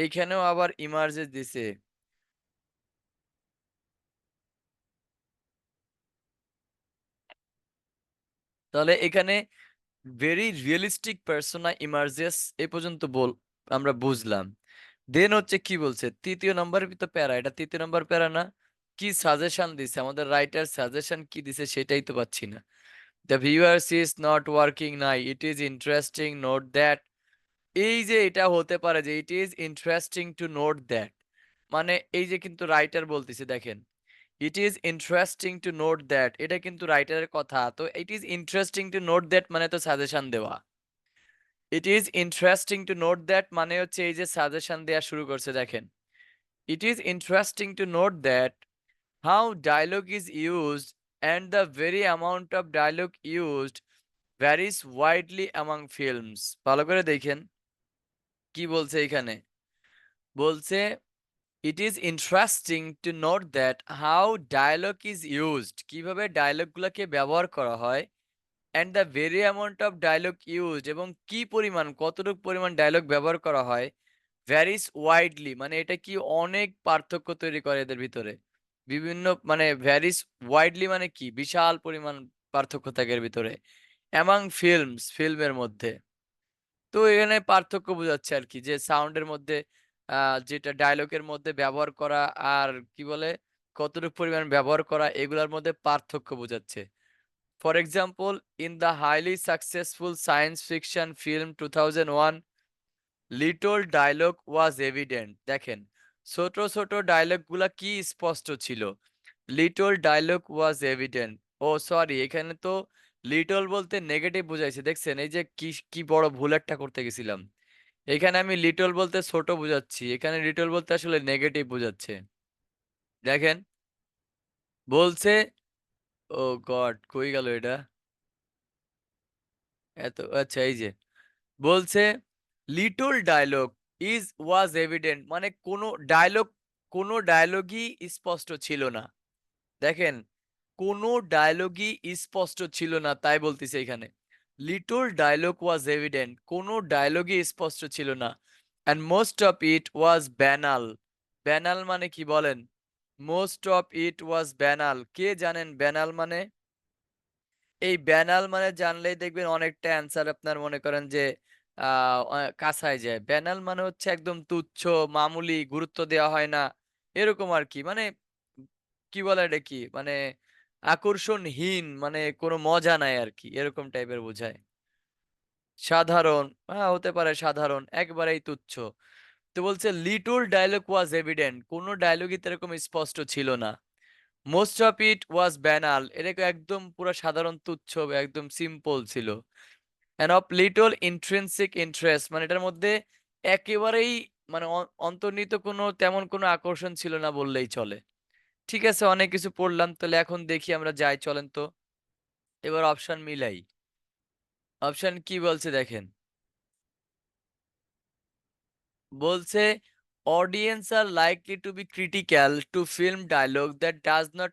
এইখানেও আবার emerges দিছে। তাহলে এখানে ভেরি রিয়েলিস্টিক পার্সোনা ইমার্জেস এ পর্যন্ত আমরা বুঝলাম। দেন হচ্ছে কি বলছে তৃতীয় নম্বরের তো প্যারা, এটা তৃতীয় নম্বর প্যারা না? কি সাজেশন দিছে আমাদের রাইটার, সাজেশন কি দিছে সেটাই তো পাচ্ছি না। The viewers is not working নাই, it is interesting note that, এই যে এটা হতে পারে যে it is interesting to note that, মানে এই যে কিন্তু রাইটার বলতেছে দেখেন, it is interesting to note that, এটা কিন্তু রাইটারের কথা। তো it is interesting to note that মানে তো সাজেশন দেওয়া, it is interesting to note that মানে হচ্ছে এই যে সাজেশন দেওয়া শুরু করছে দেখেন, it is interesting to note that how dialogue is used and the very amount of dialogue used varies widely among films. ভালো করে দেখেন কি বলছে এখানে, বলছে it is interesting to note that how dialogue is used, কিভাবে ডায়লগগুলোকে ব্যবহার করা হয়, and the very amount of dialogue used, এবং কি পরিমাণ কতটুকু পরিমাণ ডায়লগ ব্যবহার করা হয়, ভ্যারিস ওয়াইডলি মানে এটা কি অনেক পার্থক্য তৈরি করে এদের ভিতরে, বিভিন্ন মানে ভ্যারিস ওয়াইডলি মানে কি বিশাল পরিমাণ পার্থক্য থাকে এর ভিতরে, অ্যামাং ফিল্মস ফিল্মের মধ্যে। তো এখানে পার্থক্য বোঝাচ্ছে আর কি, যে সাউন্ডের মধ্যে যেটা ডায়লগের মধ্যে ব্যবহার করা আর কি বলে কতটুকু পরিমাণ ব্যবহার করা, এগুলোর মধ্যে পার্থক্য বোঝাচ্ছে। For example, in the highly successful science fiction film 2001, little dialogue was evident, দেখেন ছোট ছোট ডায়লগ গুলা কি স্পষ্ট ছিল, little dialogue was evident. Oh sorry, এখানে তো লিটল বলতে নেগেটিভ বুঝাইছে, দেখছেন এই যে কি কি বড় ভুল একটা করতে গেছিলাম, এখানে আমি লিটল বলতে ছোট বুঝাচ্ছি, এখানে লিটল বলতে আসলে নেগেটিভ বুঝাচ্ছে। দেখেন বলছে, ও গড কই গেল এটা, এত আচ্ছা এই যে বলছে little dialogue is was evident মানে কোনো ডায়লগই স্পষ্ট ছিল না। দেখেন কোনো ডায়লগই স্পষ্ট ছিল না তাই বলতেছে এখানে, লিটল ডায়লগ ওয়াজ এভিডেন্ট কোনো ডায়লগই স্পষ্ট ছিল না, অ্যান্ড মোস্ট অফ ইট ওয়াজ ব্যানাল। ব্যানাল মানে কি বলেন? মোস্ট অফ ইট ওয়াজ ব্যানাল, কে জানেন ব্যানাল মানে? এই ব্যানাল মানে জানলেই দেখবেন অনেকটা অ্যান্সার আপনার মনে করেন যে কাছায় যায়। ব্যানাল মানে হচ্ছে একদম তুচ্ছ, মামুলি, গুরুত্ব দেওয়া হয় না, এরকম আর কি। মানে কি বলে এটা কি মানে আকর্ষণহীন, মানে কোনো মজা নাই আর কি, এরকম টাইপের বোঝায়। সাধারণ, হ্যাঁ হতে পারে সাধারণ, একবারেই তুচ্ছ। তো বলছে লিটল ডায়লগ ওয়াজ এভিডেন্ট, কোনো ডায়লগই এরকম স্পষ্ট ছিল না। মোস্ট অফ ইট ওয়াজ ব্যানাল, এটা একদম পুরো সাধারণ তুচ্ছ, একদম সিম্পল ছিল। And of little intrinsic interest মানে এটার মধ্যে একেবারেই মানে অন্তর্নিহিত কোনো তেমন কোনো আকর্ষণ ছিল না বললেই চলে। ঠিক আছে, অনেক কিছু পড়লাম, তাহলে এখন দেখি আমরা যাই, চলেন তো এবার অপশন মিলাই। অপশন কি বলছে দেখেন, বলছে audience are likely to be critical to film dialogue that does not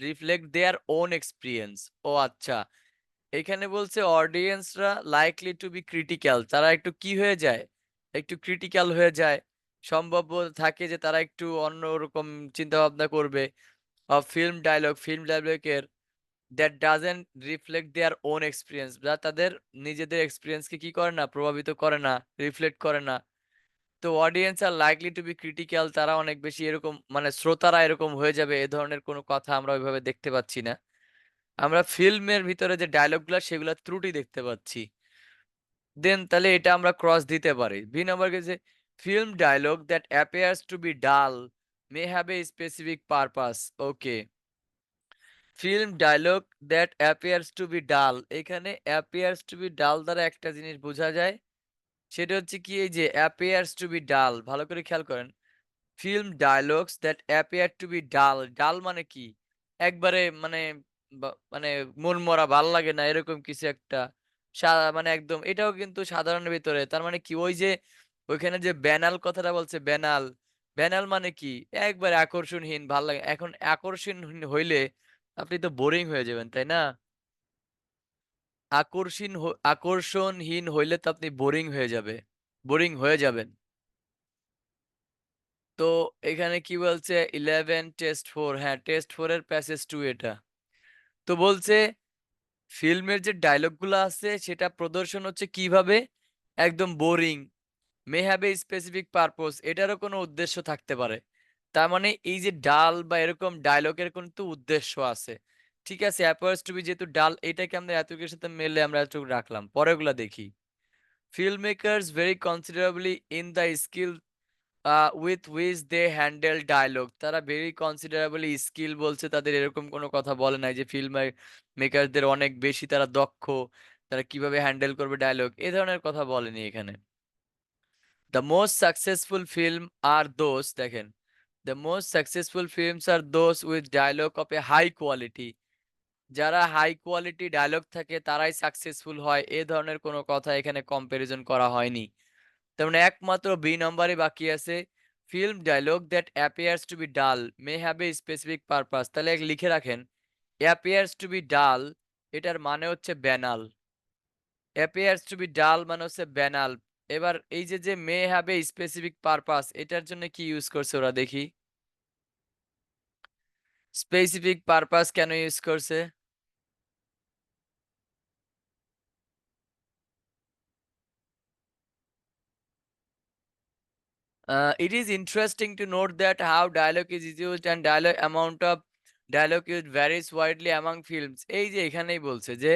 reflect their own experience. ও আচ্ছা, এখানে বলছে অডিয়েন্সরা লাইকলি টু বি ক্রিটিক্যাল। তারা একটু কি হয়ে যায়? একটু ক্রিটিক্যাল হয়ে যায়। সম্ভাব্য থাকে যে তারা একটু অন্যরকম চিন্তাভাবনা করবে। ফিল্ম ডায়ালগের that doesn't reflect their own experience, যা তাদের নিজেদের এক্সপেরিয়েন্সকে কি করে না? প্রভাবিত করে না, রিফ্লেক্ট করে না। তো audience are likely to be critical, তারা অনেক বেশি এরকম মানে শ্রোতারা এরকম হয়ে যাবে, এ ধরনের কোনো কথা আমরা ওইভাবে দেখতে পাচ্ছি না। আমরা ফিল্মের ভিতরে যে ডায়ালগগুলা সেগুলা ত্রুটি দেখতে পাচ্ছি। দেন তাহলে এটা আমরা ক্রস দিতে পারি। বি নাম্বার গেছে film dialogue that appears to be dull may have a specific purpose. Okay. Film dialogue that appears to be dull. এখানে অ্যাপিয়ার্স টু বি ডাল দ্বারা একটা জিনিস বোঝা যায়। সেটা হচ্ছে কি এই যে অ্যাপিয়ার্স টু বি ডাল, ভালো করে খেয়াল করেন। Film dialogues that appear to be dull. Dull মানে কি? একবারে মানে মানে মনমরা, ভাল লাগে না এরকম কিছু একটা। মানে একদম এটাও কিন্তু সাধারণের ভিতরে। তার মানে কি ওই যে ওইখানে যে ব্যানাল কথাটা বলছে ব্যানাল। ব্যানাল মানে কি? একবারে আকর্ষণহীন, ভাল লাগে। এখন আকর্ষণহীন হইলে আপনি তো বোরিং হয়ে যাবেন, তাই না? আকর্ষণহীন হইলে তো আপনি বোরিং হয়ে যাবেন। তো এখানে কি বলছে 11 টেস্ট 4, হ্যাঁ টেস্ট 4 এর প্যাসেজ 2 এটা। তো বলছে ফিল্মের যে ডায়লগ গুলো আছে সেটা প্রদর্শন হচ্ছে কিভাবে? একদম boring. May have a specific purpose, এটারও কোনো উদ্দেশ্য থাকতে পারে। তার মানে এই যে ডাল বা এরকম ডায়লগের কিন্তু উদ্দেশ্য আছে। ঠিক আছে, অ্যাপিয়ার্স টু বি যেহেতু ডাল, এটাকে আমরা এতটুকুর সাথে মেলে আমরা এতটুকু রাখলাম। পরেরগুলা দেখি। Film makers very considerably in the skill with which they handle dialogue, তারা very considerably skill বলছে, তাদের এরকম কোনো কথা বলে নাই যে ফিল্ম মেকারদের অনেক বেশি তারা দক্ষ, তারা কিভাবে হ্যান্ডেল করবে ডায়লগ, এ ধরনের কথা বলেনি এখানে। The most successful film are those, দেখেন, the most successful films are those with dialogue of a high quality, যারা হাই কোয়ালিটি ডায়লগ থাকে তারাই সাকসেসফুল হয়, এ ধরনের কোনো কথা এখানে কম্পারিজন করা হয়নি। তার মানে একমাত্র বি নাম্বারই বাকি আছে। Film dialogue that appears to be dull may have a specific purpose. তাহলে লিখে রাখেন অ্যাপিয়ার্স টু বি ডাল, এটার মানে হচ্ছে ব্যানাল। অ্যাপিয়ার্স টু বি ডাল মানে হচ্ছে ব্যানাল। এবার এই যে যে মে হ্যাভ এ স্পেসিফিক পারপাস, এটার জন্য কি ইউজ করছে ওরা দেখি। স্পেসিফিক পারপাস কেন ইউজ করছে? It is interesting to note that how dialogue is used and dialogue amount of dialogue used varies widely among films. এই যে এখানেই বলছে যে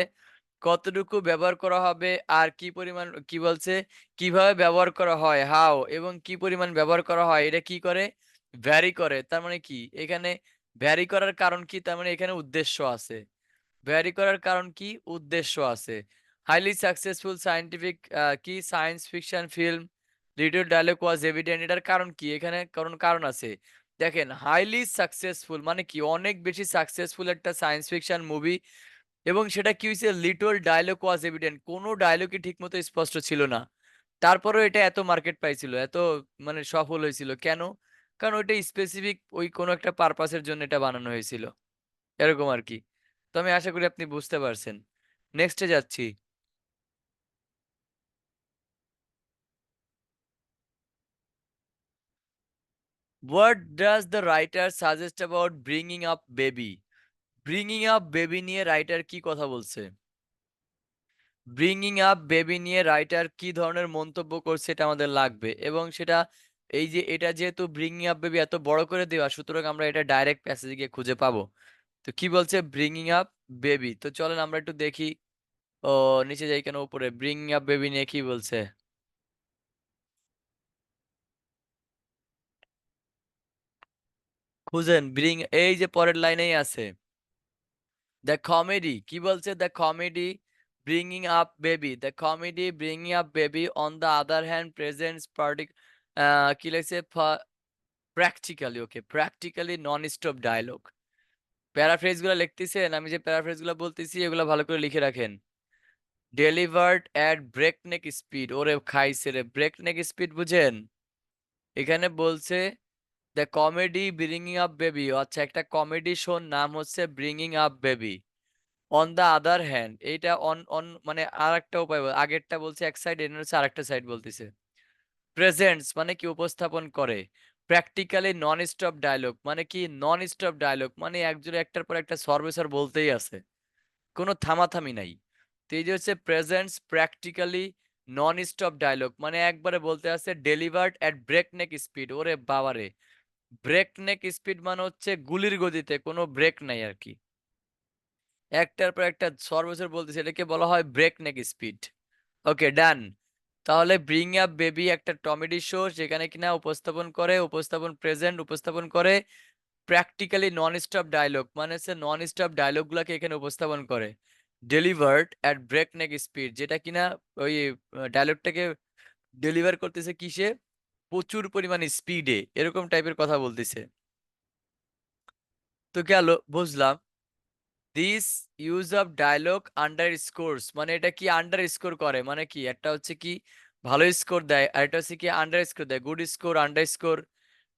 কতটুকু ব্যবহার করা হবে আর কি পরিমাণ, কি বলছে, কিভাবে ব্যবহার করা হয়, হাউ, এবং কি পরিমাণ ব্যবহার করা হয়, এটা কি করে? ভ্যারি করে। তার মানে কি এখানে ভ্যারি করার কারণ কি? তার মানে এখানে উদ্দেশ্য আছে। ভ্যারি করার কারণ কি? উদ্দেশ্য আছে। হাইলি সাকসেসফুল সায়েন্টিফিক কি science fiction film little dialogue was evident, এটার কারণ কি? এখানে কারণ আছে। দেখেন হাইলি সাকসেসফুল মানে কি? অনেক বেশি সাকসেসফুল একটা সায়েন্স ফিকশন মুভি, এবং সেটা কি হইছে? লিটল ডায়লগ ওয়াজ এভিডেন্ট, কোনো ডায়লগই ঠিকমতো স্পষ্ট ছিল না। তারপরেও এটা এত মার্কেট পাইছিল, এত মানে সফল হয়েছিল। কেন? কারণ ওইটা স্পেসিফিক ওই কোনো একটা পারপাসের জন্য এটা বানানো হয়েছিল। এরকম আরকি। তো আমি আশা করি আপনি বুঝতে পারছেন। নেক্সট এ যাচ্ছি। What does the writer suggest about bringing Up baby? Bringing Up baby নিয়ে রাইটার কি কথা বলছে? ব্রিংিং আপ বেবি নিয়ে রাইটার কি ধরনের মন্তব্য করছে এটা আমাদের লাগবে, এবং সেটা এই যে এটা যেহেতু ব্রিংিং আপ বেবি এত বড় করে দেওয়া, সুতরাং আমরা এটা ডাইরেক্ট প্যাসেজে গিয়ে খুঁজে পাবো। তো কি বলছে ব্রিংিং আপ বেবি? তো চলেন আমরা একটু দেখি। ও নিচে যাই কেন, উপরে ব্রিংিং আপ বেবি নিয়ে কি বলছে খুঁজেন। এই যে পরের লাইনেই আছে দ্য কমেডি, কি বলছে? The comedy Bringing Up Baby, the comedy Bringing Up Baby on the other hand presents কি লিখছে? Practically, okay, practically non stop dialogue. Paraphrase গুলো লিখতেছেন, আমি যে প্যারাফ্রেজ গুলো বলতেছি এগুলো ভালো করে লিখে রাখেন। ডেলিভার্ড অ্যাট ব্রেকনেক স্পিড, ওরে খাইছে রে, ব্রেকনেক স্পিড বুঝেন? এখানে বলছে the comedy Bringing Up baby, আচ্ছা একটা কমেডি শোর নাম হচ্ছে bringing Up Baby. On the other hand, এইটা অন মানে আরেকটা উপায় আগেরটা বলছে এক সাইড, এর হচ্ছে আরেকটা সাইড বলতেছে। প্রেজেন্টস মানে কি উপস্থাপন করে। প্র্যাকটিক্যালি নন স্টপ ডায়লগ মানে কি নন স্টপ ডায়লগ মানে একজন একটার পর একটা সর্বেসর বলতেই আছে, কোনো থামাথামি নাই। তো এই যে হচ্ছে presents practically non stop dialogue মানে একবারে বলতে আছে ডেলিভার্ড অ্যাট ব্রেকনেক স্পিড। ওরে বাবারে, ব্রেকনেক স্পিড মানে হচ্ছে গুলির গতিতে, কোনো ব্রেক নাই আর কি, একটার পর একটা সর্বশেষ বলতেছে, এটাকে বলা হয় ব্রেকনেক স্পিড। ওকে ডান। তাহলে ব্রিং আপ বেবি একটা কমেডি শো, যেখানে কিনা উপস্থাপন প্রেজেন্ট উপস্থাপন করে প্র্যাকটিক্যালি নন স্টপ ডায়লগ মানে হচ্ছে নন স্টপ ডায়লগ গুলাকে এখানে উপস্থাপন করে ডেলিভার্ড অ্যাট ব্রেকনেক স্পিড, যেটা কিনা ওই ডায়লগটাকে ডেলিভার করতেছে কিসে, প্রচুর পরিমাণে স্পিডে, এরকম টাইপের কথা বলতেছে। তো গেল, বুঝলাম। This use of dialogue underscores মানে এটা কি আন্ডার স্কোর করে মানে কি, একটা হচ্ছে কি ভালো স্কোর দেয় আর এটা হচ্ছে কি আন্ডার স্কোর দেয়, good score underscore.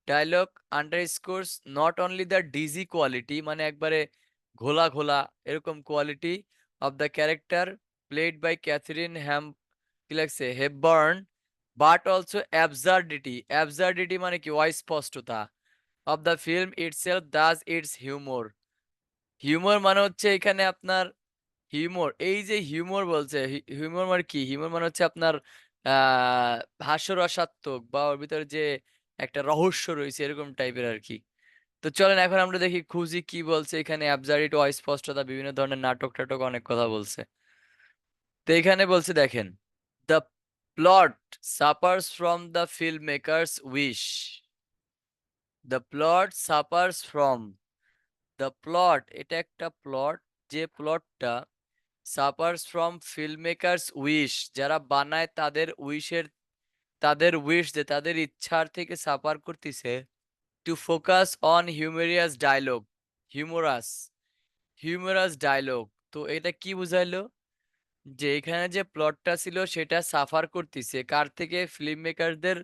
Dialogue underscores not only the dizzy quality মানে একবারে ঘোলা ঘোলা এরকম quality of the character played by Katharine কি লাগছে Hepburn, but also absurdity, absurdity মানে কি অস্পষ্টতা of the film itself thus its humour. Humour মানে হচ্ছে এখানে আপনার হিউমর, এই যে হিউমর বলছে, হিউমর মানে কি, হিউমর মানে হচ্ছে আপনার হাস্যরসাত্মক বা ওর ভিতরে যে একটা রহস্য রয়েছে এরকম টাইপের আর কি। তো চলেন এখন আমরা দেখি খুঁজি কি বলছে এখানে। অ্যাবসার্ডিটি, অস্পষ্টতা, বিভিন্ন ধরনের নাটক টাটক অনেক কথা বলছে। তো এখানে বলছে দেখেন, the plot suffers from the film makers wish, the plot suffers from, the plot এটা একটা প্লট, যে প্লটটা suffers from film makers wish যারা বানায় তাদের উইশের, তাদের উইশ যে তাদের ইচ্ছার থেকে সাফার করতেছে, to focus on humorous dialogue, humorous, humorous dialogue. তো এটা কি বুঝাইলো, যে এখানে যে প্লটটা ছিল সেটা সাফার করতেছে কার থেকে, ফিল্ম মেকারদের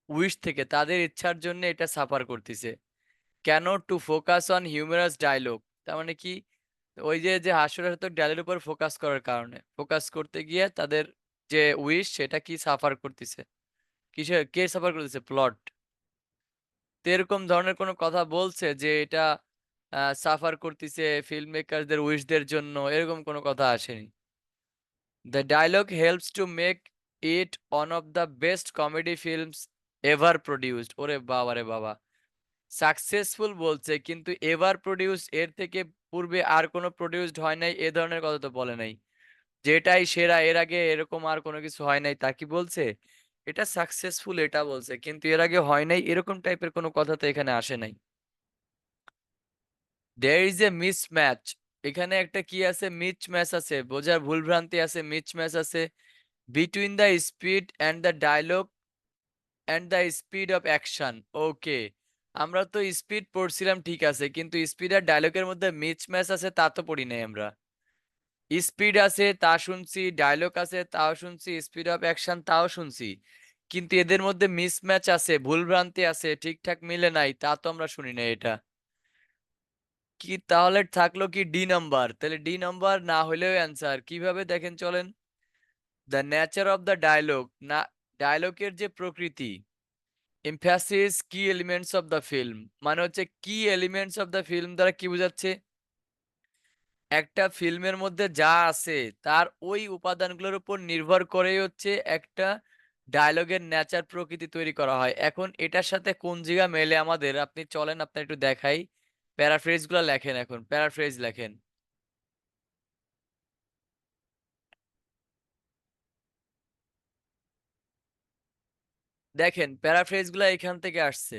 উইশ থেকে, তাদের ইচ্ছার জন্য এটা সাফার করতেছে। কেন, to focus on humorous dialogue, তার মানে কি ওই যে যে হাস্যরসাত্মক ডায়লগের উপর ফোকাস করার কারণে, ফোকাস করতে গিয়ে তাদের যে উইশ সেটা কি সাফার করতেছে, কিসের কে সাফার করতেছে, প্লট। তো এরকম ধরনের কোনো কথা বলছে যে এটা সাফার করতেছে ফিল্ম মেকারদের উইশদের জন্য, এরকম কোনো কথা আসেনি। The dialogue helps to make it one of the best comedy films ever produced. ওরে বাবা রে বাবা, সাকসেসফুল বলছে কিন্তু এভার প্রডিউস এর থেকে পূর্বে আর কোনো প্রডিউসড হয় নাই এ ধরনের কথা তো বলে নাই, যেটাই সেরা এর আগে এরকম আর কোনো কিছু হয় নাই তা কি বলছে, এটা সাকসেসফুল এটা বলছে কিন্তু এর আগে হয় নাই এরকম টাইপের কোনো কথা তো এখানে আসে নাই। দেয়ার ইজ এ মিসম্যাচ, এখানে একটা কি আছে, মিসম্যাচ আছে, বোঝার ভুলভ্রান্তি আছে, মিসম্যাচ আছে between the speed and the dialogue and the speed of action. Okay, আমরা তো স্পিড পড়ছিলাম ঠিক আছে, কিন্তু স্পিড আর ডায়লগের মধ্যে মিসম্যাচ আছে তা তো পড়ি নাই আমরা। স্পিড আছে তা শুনছি, ডায়লগ আছে তাও শুনছি, স্পিড অফ অ্যাকশন তাও শুনছি, কিন্তু এদের মধ্যে মিসম্যাচ আছে, ভুলভ্রান্তি আছে, ঠিকঠাক মিলে নাই তা তো আমরা শুনি না। এটা কি তাহলে থাকলো কি ডি নাম্বার, তাহলে ডি নাম্বার না হলেও অ্যান্সার কিভাবে দেখেন চলেন। The nature of the dialogue না, ডায়লগের যে প্রকৃতি, এমফ্যাসিস কি এলিমেন্টস অফ দ্য ফিল্ম মানে হচ্ছে কি এলিমেন্টস অফ দ্য ফিল্ম দ্বারা কি বোঝাচ্ছে, একটা ফিল্মের মধ্যে যা আছে তার ওই উপাদানগুলোর উপর নির্ভর করেই হচ্ছে একটা ডায়লগের নেচার প্রকৃতি তৈরি করা হয়। এখন এটার সাথে কোন জায়গা মেলে আমাদের, আপনি চলেন আপনার একটু দেখাই, প্যারাফ্রেজ গুলা লেখেন, এখন প্যারাফ্রেজ লেখেন। দেখেন প্যারাফ্রেজ গুলা এখান থেকে আসছে,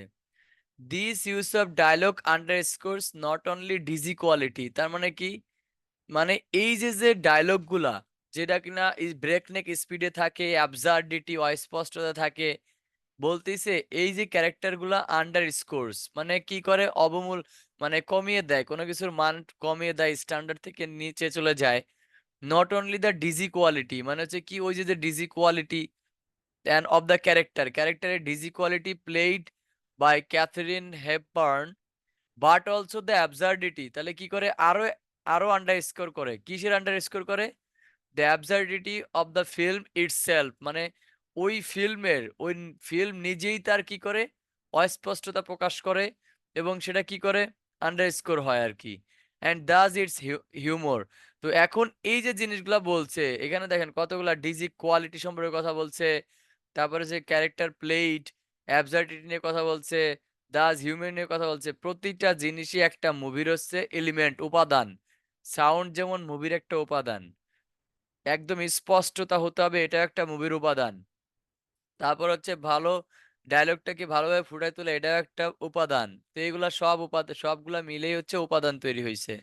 this use of dialogue underscores not only dizzy quality, তার মানে কি, মানে এই যে যে ডায়লগ গুলা যেটা কিনা ব্রেকনেক স্পিডে থাকে, অ্যাবসার্ডিটি অস্পষ্টতা থাকে, বলতেছে এই যে ক্যারেক্টার গুলা আন্ডার স্কোরস মানে কি করে, অবমূল মানে কমিয়ে দেয়, কোনো কিছুর মান কমিয়ে দেয়, স্ট্যান্ডার্ড থেকে নিচে চলে যায়। Not only the dizzy quality মানে হচ্ছে কি ওই যে যে dizzy quality and of the character, ক্যারেক্টারের dizzy quality played by Katharine Hepburn, but also the absurdity, তাহলে কি করে আরো আরো আন্ডারস্কোর করে। কিসের আন্ডারস্কোর করে? The অ্যাবসার্ডিটি of the film itself, মানে ওই ফিল্মের ওই ফিল্ম নিজেই তার কি করে অস্পষ্টতা প্রকাশ করে এবং সেটা কি করে আন্ডারস্কোর হয় আর কি। And does it's humour. তো এখন এই যে জিনিসগুলা বলছে এখানে দেখেন কতগুলা ডিজি কোয়ালিটি সম্পর্কে কথা বলছে, তারপরে যে ক্যারেক্টার প্লেইড, অ্যাবসার্ডিটি নিয়ে কথা বলছে, ডাজ হিউম্যান নিয়ে কথা বলছে। প্রতিটা জিনিসই একটা মুভির হচ্ছে এলিমেন্ট, উপাদান। সাউন্ড যেমন মুভির একটা উপাদান, একদম স্পষ্টতা হতে হবে, এটা একটা মুভির উপাদান। তারপর হচ্ছে ভালো ডায়লগটাকে ভালোভাবে ফুটায় তোলা, এটাও একটা উপাদান। তো এইগুলা সব উপাদান, সবগুলা মিলেই হচ্ছে উপাদান তৈরি হইছে।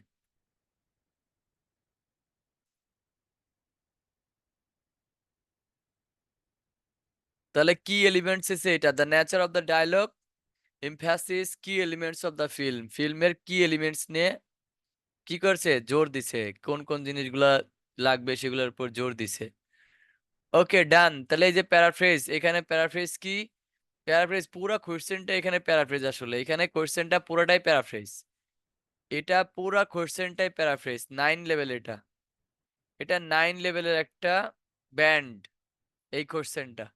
তাহলে কি এলিমেন্টস এসে এটা the nature of the dialogue, emphasis, কি এলিমেন্টস অফ দ্য ফিল্ম, ফিল্মের কি এলিমেন্টস নিয়ে কি করছে জোর দিছে, কোন কোন জিনিসগুলা লাগবে সেগুলোর উপর জোর দিছে। ওকে ডান। তাহলে এই যে প্যারাফ্রেজ, এখানে প্যারাফ্রেজ কি? প্যারাফ্রেজ পুরো কোশ্চেনটা এখানে প্যারাফ্রেজ, আসলে এখানে কোশ্চেনটা পুরোটাই প্যারাফ্রেজ। এটা পুরো কোশ্চেনটাই প্যারাফ্রেজ 9 লেভেল। এটা এটা 9 লেভেলের একটা ব্যান্ড এই কোশ্চেনটা।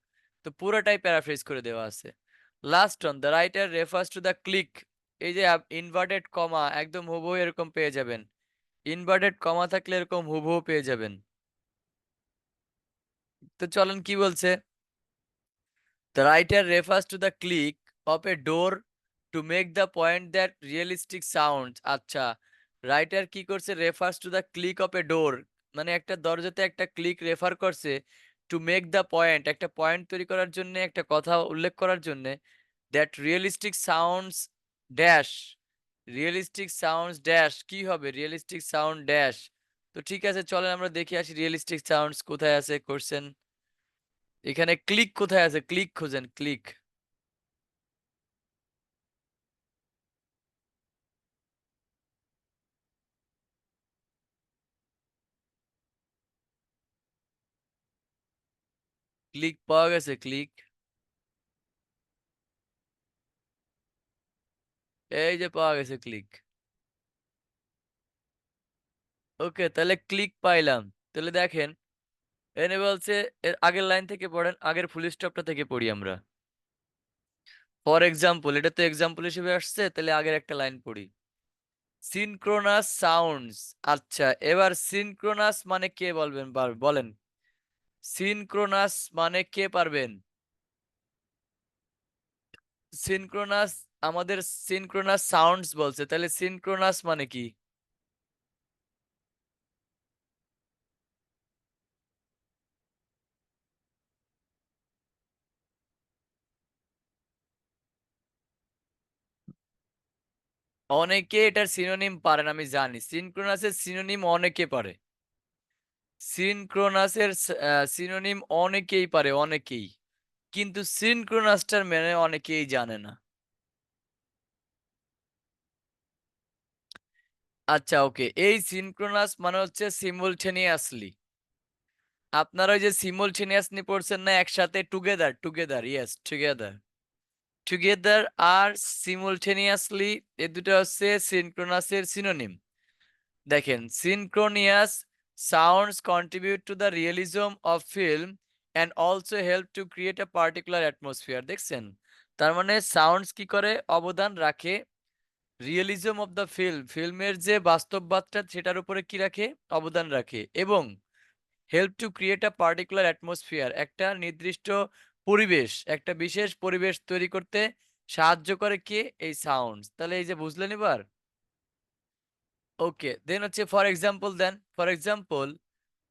তো পুরোটাই প্যারাফ্রেজ করে দেওয়া আছে। Last on the writer refers to the click, এই যে ইনভার্টেড কমা একদম হুবহু এরকম পেয়ে যাবেন, ইনভার্টেড কমা থাকলে এরকম হুবহু পেয়ে যাবেন। তো চলেন কি বলছে, the writer refers to the click of a door to make the point that realistic sounds. আচ্ছা, রাইটার কি করছে? refers to the click of a door, মানে একটা দরজাতে একটা ক্লিক রেফার করছে টু মেক দ্য পয়েন্ট, একটা পয়েন্ট তৈরি করার জন্য, একটা কথা উল্লেখ করার জন্য, that realistic sounds dash, realistic sounds dash কি হবে? Realistic sound dash. তো ঠিক আছে, চলেন আমরা দেখে আসি রিয়েলিস্টিক সাউন্ডস কোথায় আছে কোশ্চেন। এখানে ক্লিক কোথায় আছে? ক্লিক খোঁজেন, ক্লিক। ক্লিক পাওয়া গেছে, ক্লিক। এই যে পাওয়া গেছে ক্লিক। ওকে, তাহলে ক্লিক পাইলাম। তাহলে দেখেন এনে বলছে, এর আগের লাইন থেকে পড়েন, আগের ফুল স্টপটা থেকে পড়ি আমরা। ফর এক্সাম্পল, এটা তো এক্সাম্পল হিসেবে আসছে, তাহলে আগের একটা লাইন পড়ি। Synchronous sounds. আচ্ছা, এবার সিনক্রোনাস মানে কে বলবেন, বলেন সিনক্রোনাস মানে কে পারবেন? সিনক্রোনাস, আমাদের সিনক্রোনাস সাউন্ডস বলছে, তাহলে সিনক্রোনাস মানে কি? অনেকে এটার সিনোনিম পারেন, আমি জানি সিনক্রোনাসের সিনোনিম অনেকে পারে। সিনক্রোনাসের সিনোনিম অনেকেই পারে, অনেকেই। কিন্তু সিনক্রোনাসটার মানে অনেকেই জানে না। আচ্ছা ওকে, এই সিনক্রোনাস মানে হচ্ছে সিমুলটেনিয়াসলি। আপনারা ওই যে সিমুলটেনিয়াসলি পড়ছেন না একসাথে, together, together, yes together. Together আর সিমুলটেনিয়াসলি, এই দুটো হচ্ছে সিনক্রোনাসের সিনোনিম। দেখেন, synchronous sounds contribute to the realism of film and also help to create a particular atmosphere. দেখছেন, তার মানে সাউন্ডস কি করে? অবদান রাখে রিয়েলিজম অফ দ্য ফিল্ম, ফিল্মের যে বাস্তববাদটা সেটার উপরে কি রাখে? অবদান রাখে। এবং help to create a particular atmosphere, একটা নির্দিষ্ট পরিবেশ, একটা বিশেষ পরিবেশ তৈরি করতে সাহায্য করে কে? এই সাউন্ডস। তাহলে এই যে বুঝলেন এবার। ওকে, দেন হচ্ছে for example then. For example,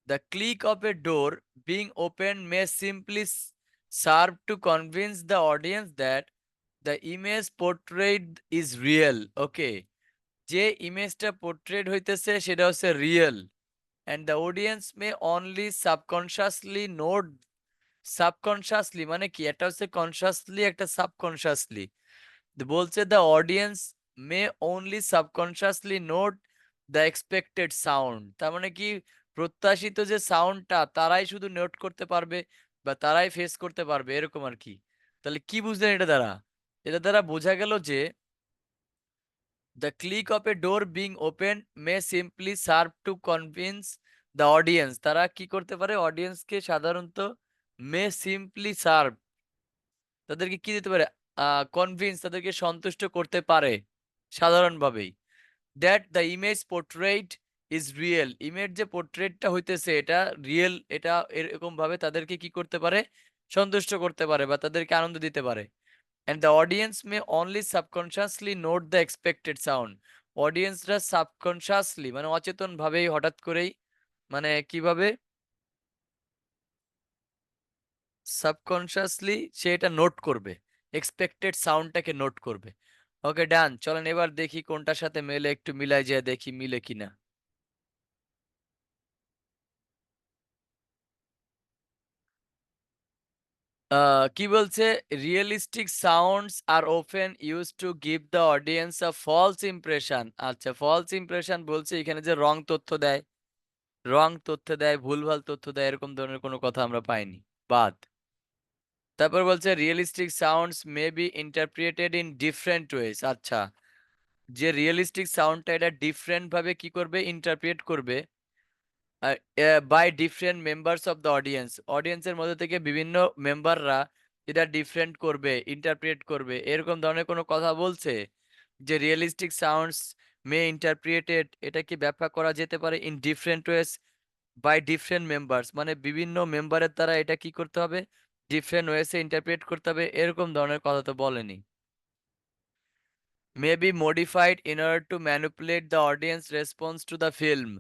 the click of a door being opened may simply serve to convince the audience that the image portrayed is real. Okay, যে ইমেজটা পোর্ট্রেট হইতেছে সেটা হচ্ছে real, and the audience may only subconsciously note, subconsciously মানে কি? একটা হচ্ছে consciously, একটা সাবকনশাসলি। বলছে the audience may only subconsciously note the expected sound, তার মানে কি? প্রত্যাশিত যে সাউন্ডটা তারাই শুধু নোট করতে পারবে বা তারাই ফেস করতে পারবে, এরকম আর কি। তাহলে কি বুঝলেন এটা দ্বারা? এটা দ্বারা বোঝা গেল যে the click of A door being open May simply serve to convince the audience. তারা কি করতে পারে? অডিয়েন্সকে সাধারণত মে সিম্পলি সার্ভ, তাদেরকে কি দিতে পারে? কনভিন্স, তাদেরকে সন্তুষ্ট করতে পারে সাধারণভাবেই। That the image portrayed is real, image যে পোর্ট্রেটটা হইতেছে এটা রিয়েল, এটা এরকম ভাবে তাদেরকে কি করতে পারে? সন্তুষ্ট করতে পারে বা তাদেরকে আনন্দ দিতে পারে। And the audience may only subconsciously note the expected sound. অডিয়েন্সরা সাবকনশিয়াসলি মানে অচেতন ভাবেই হঠাৎ করেই, মানে কিভাবে সাবকনশিয়াসলি সে এটা নোট করবে, এক্সপেক্টেড সাউন্ডটাকে নোট করবে। ওকে ডান, চলেন এবার দেখি কোনটার সাথে মেলে, একটু মিলাই যায় দেখি মিলে কিনা। কি বলছে? Realistic sounds are often used to give the audience a false impression. আচ্ছা, ফলস ইমপ্রেশন বলছে এখানে যে রং তথ্য দেয়, রং তথ্য দেয়, ভুলভাল তথ্য দেয়, এরকম ধরনের কোনো কথা আমরা পাইনি, বাদ। তারপর বলছে realistic sounds may be interpreted in different wedge. আচ্ছা, যে রিয়েলিস্টিক সাউন্ডটা এটা ডিফারেন্ট ভাবে কি করবে? ইন্টারপ্রিট করবে by different members of the audience. অডিয়েন্সের মধ্যে থেকে বিভিন্ন মেম্বাররা এটা ডিফারেন্ট করবে, ইন্টারপ্রিট করবে, এরকম ধরনের কোনো কথা বলছে? যে রিয়েলিস্টিক সাউন্ডস মে ইন্টারপ্রিটেড, এটা কি ব্যাখ্যা করা যেতে পারে in different ways by different members, মানে বিভিন্ন মেম্বারের দ্বারা এটা কি করতে হবে? ডিফারেন্ট ওয়েসে ইন্টারপ্রিট করতে হবে, এরকম ধরনের কথা তো বলেনি। May be modified in order to manipulate the audience response to the film.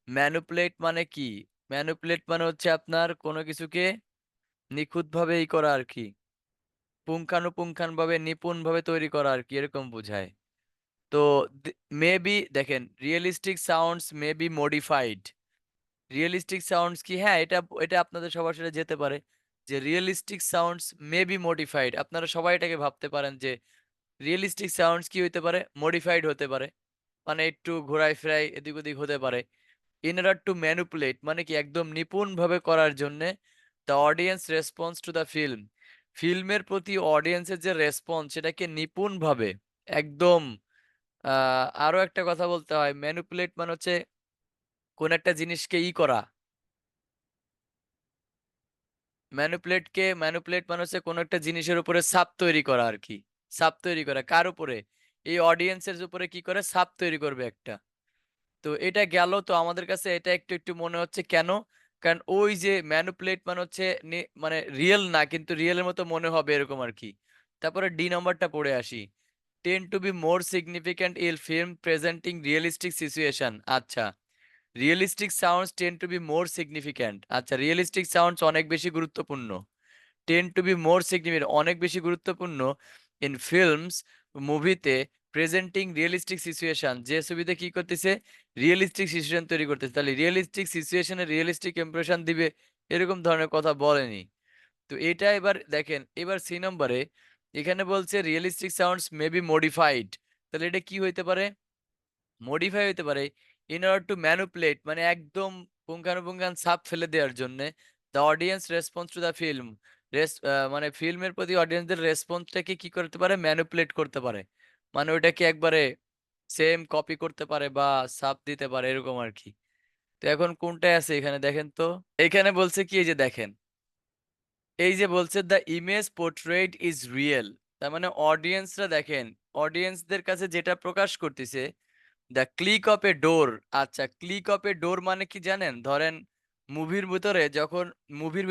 Manipulate মানে কি? ম্যানিপুলেট মানে হচ্ছে আপনার কোনো কিছুকে নিখুঁতভাবে ই করা আর কি, পুঙ্খানুপুঙ্খানুভাবে নিপুণভাবে তৈরি করা আর কি, এরকম বোঝায়। তো মে বি দেখেন, realistic sounds may be modified. Realistic sounds কি? হ্যাঁ, এটা এটা আপনাদের সবার সাথে যেতে পারে যে realistic sounds may be modified. আপনারা সবাই এটাকে ভাবতে পারেন যে রিয়েলিস্টিক সাউন্ডস কি হইতে পারে? মডিফাইড হতে পারে, মানে একটু ঘোরায় ফেরাই এদিক ওদিক হতে পারে। ইন অর্ডার টু ম্যানিপুলেট মানে কি? একদম নিপুণ ভাবে করার জন্য the audience response to the film, ফিল্মের প্রতি অডিয়েন্সের যে রেসপন্স সেটাকে নিপুণ ভাবে একদম। আরো একটা কথা বলতে হয়, ম্যানিপুলেট মানে হচ্ছে কোন একটা জিনিসকে ই করা। ম্যানিপুলেট মানে হচ্ছে কোন একটা জিনিসের উপরে ছাপ তৈরি করা আর কি। ছাপ তৈরি করা কার উপরে? এই অডিয়েন্সের উপরে কি করে ছাপ তৈরি করবে একটা। তো এটা গেল, তো আমাদের কাছে এটা একটু একটু মনে হচ্ছে কেন? কারণ ওই যে ম্যানিপুলেট মানে হচ্ছে মানে রিয়েল না কিন্তু রিয়েলের মতো মনে হবে এরকম আর কি। তারপরে ডি নাম্বারটা পড়ে আসি। Tend to be more significant in film presenting realistic situation. আচ্ছা, realistic sounds tend to be more significant. আচ্ছা, রিয়েলিস্টিক সাউন্ডস অনেক বেশি গুরুত্বপূর্ণ। Tend to be more significant অনেক বেশি গুরুত্বপূর্ণ ইন ফিল্মস, মুভিতে, প্রেজেন্টিং রিয়েলিস্টিক সিচুয়েশন, যে ছবিতে কি করতেছে? রিয়েলিস্টিক সিচুয়েশন তৈরি করতেছে। তাহলে রিয়েলিস্টিক সিচুয়েশনে রিয়েলিস্টিক ইমপ্রেশন দিবে, এরকম ধরনের কথা বলেনি। তো এটা এবার দেখেন, এবার সি নম্বরে এখানে বলছে realistic sounds may be modified. তাহলে এটা কি হইতে পারে? মডিফাই হইতে পারে ইন অর্ডার টু ম্যানুপুলেট মানে একদম পুঙ্খানুপুঙ্খান ছাপ ফেলে দেওয়ার জন্য the audience response to the film, মানে ফিল্মের প্রতি অডিয়েন্সদের রেসপন্সটাকে কি করতে পারে? ম্যানুপুলেট করতে পারে, মানে ওইটাকে একবারে সেম কপি করতে পারে বা ছাপ দিতে পারে এরকম আর কি। তো এখন কোনটায় আছে এখানে দেখেন তো। এখানে বলছে কি? এই যে দেখেন, এই যে বলছে the image portrayed is real, তার মানে অডিয়েন্সরা দেখেন, অডিয়েন্সদের কাছে যেটা প্রকাশ করতেছে দ্য ক্লিক অফ এ ডোর। আচ্ছা, ক্লিক অফ এ ডোর মানে কি জানেন? ধরেন মুভির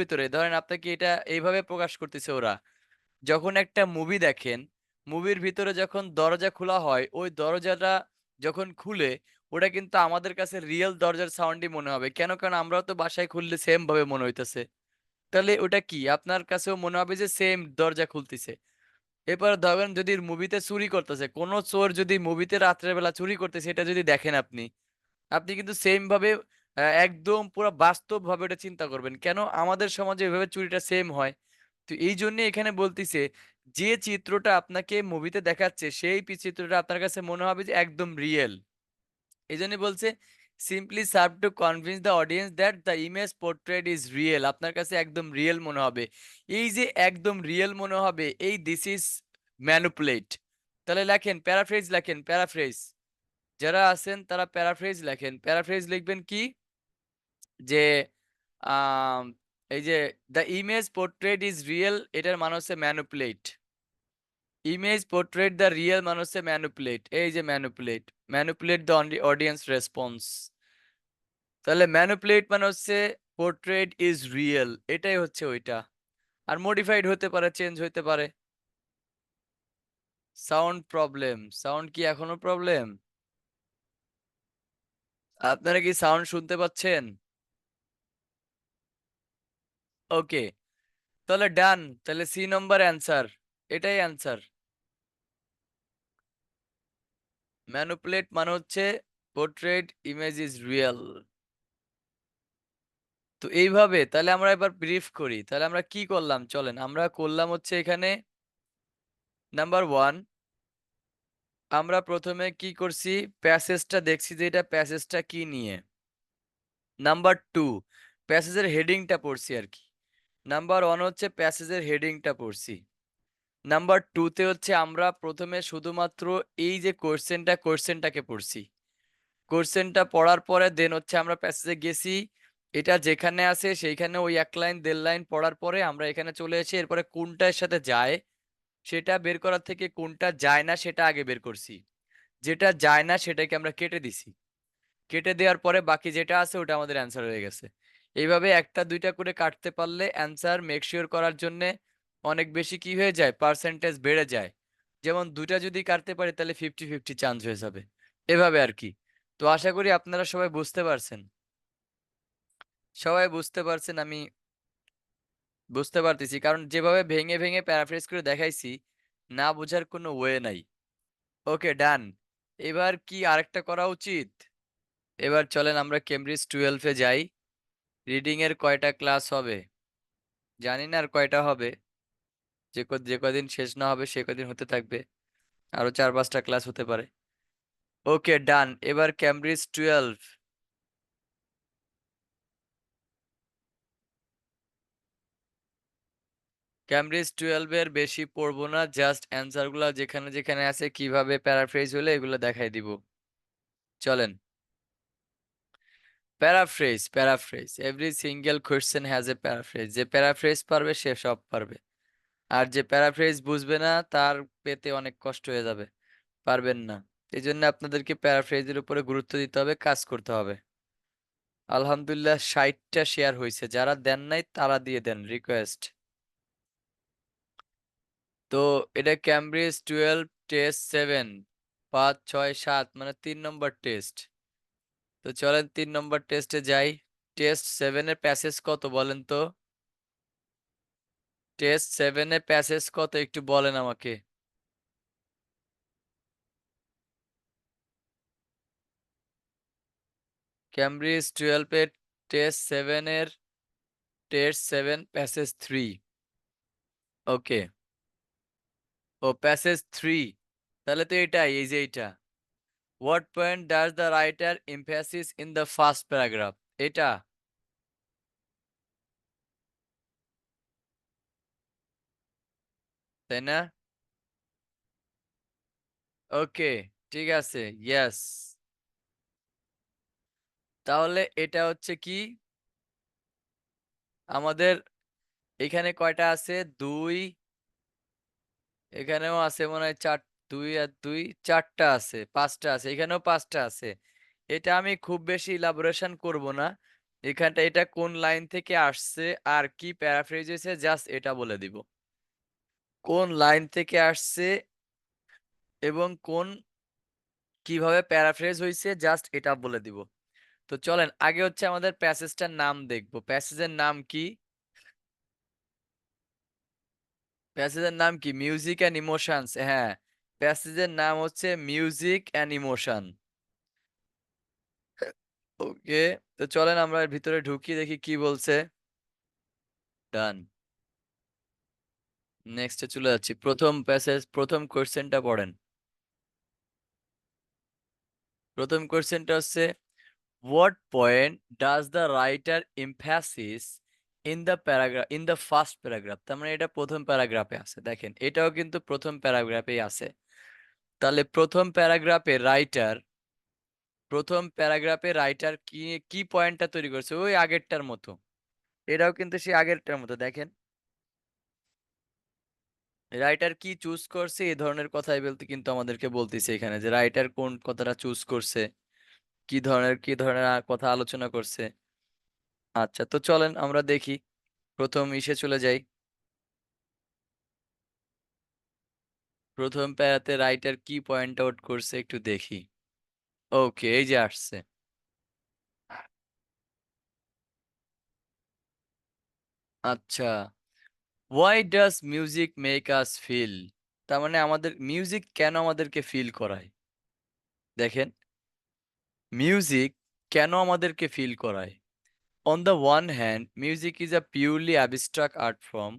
ভিতরে ধরেন আপনাকে এটা এইভাবে প্রকাশ করতেছে ওরা, যখন একটা মুভি দেখেন, মুভির ভিতরে যখন দরজা খোলা হয়, ওই দরজাটা যখন খুলে ওটা কিন্তু আমাদের কাছে রিয়েল দরজার সাউন্ডই মনে হবে। কেন? কারণ আমরাও তো বাসায় খুললে সেম ভাবে মনে হইতেছে। তাহলে ওটা কি আপনার কাছেও মনে হবে যে সেম দরজা খুলতেছে। এরপর ধরেন যদি মুভিতে চুরি করতেছে, কোন চোর যদি মুভিতে রাত্রের বেলা চুরি করতেছে এটা যদি দেখেন আপনি, আপনি কিন্তু সেম ভাবে একদম পুরো বাস্তব ভাবে এটা চিন্তা করবেন। কেন? আমাদের সমাজে এভাবে চুরিটা সেম হয়। তো এই জন্য এখানে বলতিছে যে চিত্রটা আপনাকে মুভিতে দেখাচ্ছে সেই চিত্রটা আপনার কাছে মনে হবে যে একদম রিয়েল। এই জন্য বলছে simply serve to convince the audience that the image portrayed is real, আপনার কাছে একদম রিয়েল মনে হবে। এই যে একদম রিয়েল মনে হবে, এই দিস ইজ ম্যানুপুলেট। তাহলে লেখেন প্যারাফ্রেজ, লেখেন প্যারাফ্রেজ। যারা আছেন তারা প্যারাফ্রেজ লেখেন। প্যারাফ্রেজ লিখবেন কি? যে আম এই যে the image portrayed is real, এটার মানে হচ্ছে manipulate. Image portrait the real মানে হচ্ছে ম্যানিপুলেট। এই যে manipulate, manipulate the audience response. তাহলে ম্যানিপুলেট মানে হচ্ছে পোর্ট্রেট ইজ রিয়েল, এটাই হচ্ছে ওইটা। আর মডিফাইড হতে পারে, চেঞ্জ হতে পারে। সাউন্ড প্রবলেম, সাউন্ড কি এখনো প্রবলেম? আপনারা কি সাউন্ড শুনতে পাচ্ছেন? ওকে, তাহলে ডান। তাহলে সি নম্বর অ্যান্সার, এটাই অ্যান্সার। ম্যানিপুলেট মানে হচ্ছে পোর্ট্রেট ইমেজ ইজ রিয়েল। তো এইভাবে তাহলে আমরা এবার ব্রিফ করি। তাহলে আমরা কি করলাম চলেন, আমরা করলাম হচ্ছে এখানে নাম্বার 1, আমরা প্রথমে কি করছি, প্যাসেজটা দেখছি যে এটা প্যাসেজটা কি নিয়ে। নাম্বার 2, প্যাসেজের হেডিংটা পড়ছি আর কি। নাম্বার 1 হচ্ছে প্যাসেজের হেডিংটা পড়ছি। নাম্বার 2 তে হচ্ছে আমরা প্রথমে শুধুমাত্র এই যে কোশ্চেনটাকে পড়ছি। কোশ্চেনটা পড়ার পরে দেন হচ্ছে আমরা প্যাসেজে গেছি। এটা যেখানে আছে সেইখানে ওই 1 লাইন 1.5 লাইন পড়ার পরে আমরা এখানে চলে এসে এরপরে কোনটা এর সাথে যায় সেটা বের করার থেকে কোনটা যায় না সেটা আগে বের করছি। যেটা যায় না সেটাকে আমরা কেটে দিছি। কেটে দেওয়ার পরে বাকি যেটা আছে ওটা আমাদের অ্যান্সার হয়ে গেছে। এইভাবে একটা দুইটা করে কাটতে পারলে অ্যান্সার মেক শিওর করার জন্যে অনেক বেশি কি হয়ে যায়, পার্সেন্টেজ বেড়ে যায়। যেমন দুইটা যদি কাটতে পারি তাহলে 50-50 চান্স হয়ে যাবে। এভাবে আর কি। তো আশা করি আপনারা সবাই বুঝতে পারছেন। সবাই বুঝতে পারছেন, আমি বুঝতে পারতেছি, কারণ যেভাবে ভেঙে ভেঙে প্যারাফ্রেজ করে দেখাইছি, না বোঝার কোনো ওয়ে নাই। ওকে ডান। এবার কি আরেকটা করা উচিত? এবার চলেন আমরা কেমব্রিজ 12 এ যাই। রিডিং এর কয়টা ক্লাস হবে জানি না, আর কয়টা হবে। যে কদিন শেষ না হবে সে কদিন হতে থাকবে, আরো 4-5টা ক্লাস হতে পারে। ওকে ডান। এবার কেমব্রিজ 12, কেমব্রিজ 12 এর বেশি পড়বো না, জাস্ট অ্যান্সার গুলা যেখানে যেখানে আছে কিভাবে প্যারাফ্রেজ হলে এগুলো দেখাই দিব। চলেন। Paraphrase, paraphrase, every single question has a paraphrase. যে প্যারাফ্রেজ পারবে সে সব পারবে, আর যে প্যারাফ্রেজ বুঝবে না তার পেতে অনেক কষ্ট হয়ে যাবে, পারবেন না। এই জন্য আপনাদেরকে প্যারাফ্রেজের উপরে গুরুত্ব দিতে হবে, কাজ করতে হবে। আলহামদুলিল্লাহ 60টা শেয়ার হয়েছে, যারা দেন নাই তারা দিয়ে দেন রিকোয়েস্ট। তো এটা ক্যামব্রিজ 12 টেস্ট 7, 5, 6, 7 মানে 3 নম্বর টেস্ট। তো চলেন 3 নম্বর টেস্টে যাই। টেস্ট 7 এর প্যাসেজ কত বলেন তো? টেস্ট 7 এর প্যাসেজ কত একটু বলেন আমাকে। ক্যামব্রিজ 12 এর টেস্ট 7 এর টেস্ট 7 প্যাসেজ 3। ওকে, ও প্যাসেজ 3, তাহলে তো এটাই, এই যে এটা। What point does the writer emphasis in the first paragraph, এটা। তাই না? ওকে, ঠিক আছে, ইয়েস। তাহলে এটা হচ্ছে কি, আমাদের এখানে কয়টা আছে? 2, এখানেও আছে মনে হয় 4, 2 আর 2 4টা আছে, 5টা আছে, এখানেও 5টা আছে। এটা আমি খুব বেশি ইলাবোরেশন করব না। এখানটা এটা কোন লাইন থেকে আসছে আর কি প্যারাফ্রেজ হয়েছে জাস্ট এটা বলে দিব। কোন লাইন থেকে আসছে এবং কিভাবে প্যারাফ্রেজ হয়েছে জাস্ট এটা বলে দিব। তো চলেন আগে হচ্ছে আমাদের প্যাসেজটার নাম দেখবো। প্যাসেজের নাম কি? প্যাসেজের নাম কি? Music and emotions. হ্যাঁ, প্যাসেজের নাম হচ্ছে মিউজিক অ্যান্ড ইমোশন। ওকে, তো চলেন আমরা এর ভিতরে ঢুকি, দেখি কি বলছে। ডান। নেক্সটে চলে যাচ্ছি। প্রথম প্যাসেজ, প্রথম কোশ্চেনটা পড়েন। প্রথম কোশ্চেনটা হচ্ছে what point does the writer emphasis in the paragraph, in the first paragraph? তার মানে এটা প্রথম প্যারাগ্রাফে আছে। দেখেন এটাও কিন্তু প্রথম প্যারাগ্রাফেই আছে। তাহলে প্রথম প্যারাগ্রাফে রাইটার প্রথম প্যারাগ্রাফে রাইটার কি পয়েন্টটা তৈরি করছে ওই আগেরটার মতো। এটাও কিন্তু সেই আগেরটার মতো দেখেন। রাইটার কি চুজ করছে এই ধরনের কথাই বলতে কিন্তু আমাদেরকে বলতেছে এখানে যে রাইটার কোন কথাটা চুজ করছে, কি ধরনের কথা আলোচনা করছে। আচ্ছা, তো চলেন আমরা দেখি, প্রথম ইসে চলে যাই। প্রথম প্যারাতে রাইটার কি পয়েন্ট আউট করছে একটু দেখি। ওকে, এই যে আসছে। আচ্ছা, why does music make us feel? তার মানে আমাদের মিউজিক কেন আমাদেরকে ফিল করায়? দেখেন, মিউজিক কেন আমাদেরকে ফিল করায়। On the one hand, music is a purely abstract art form,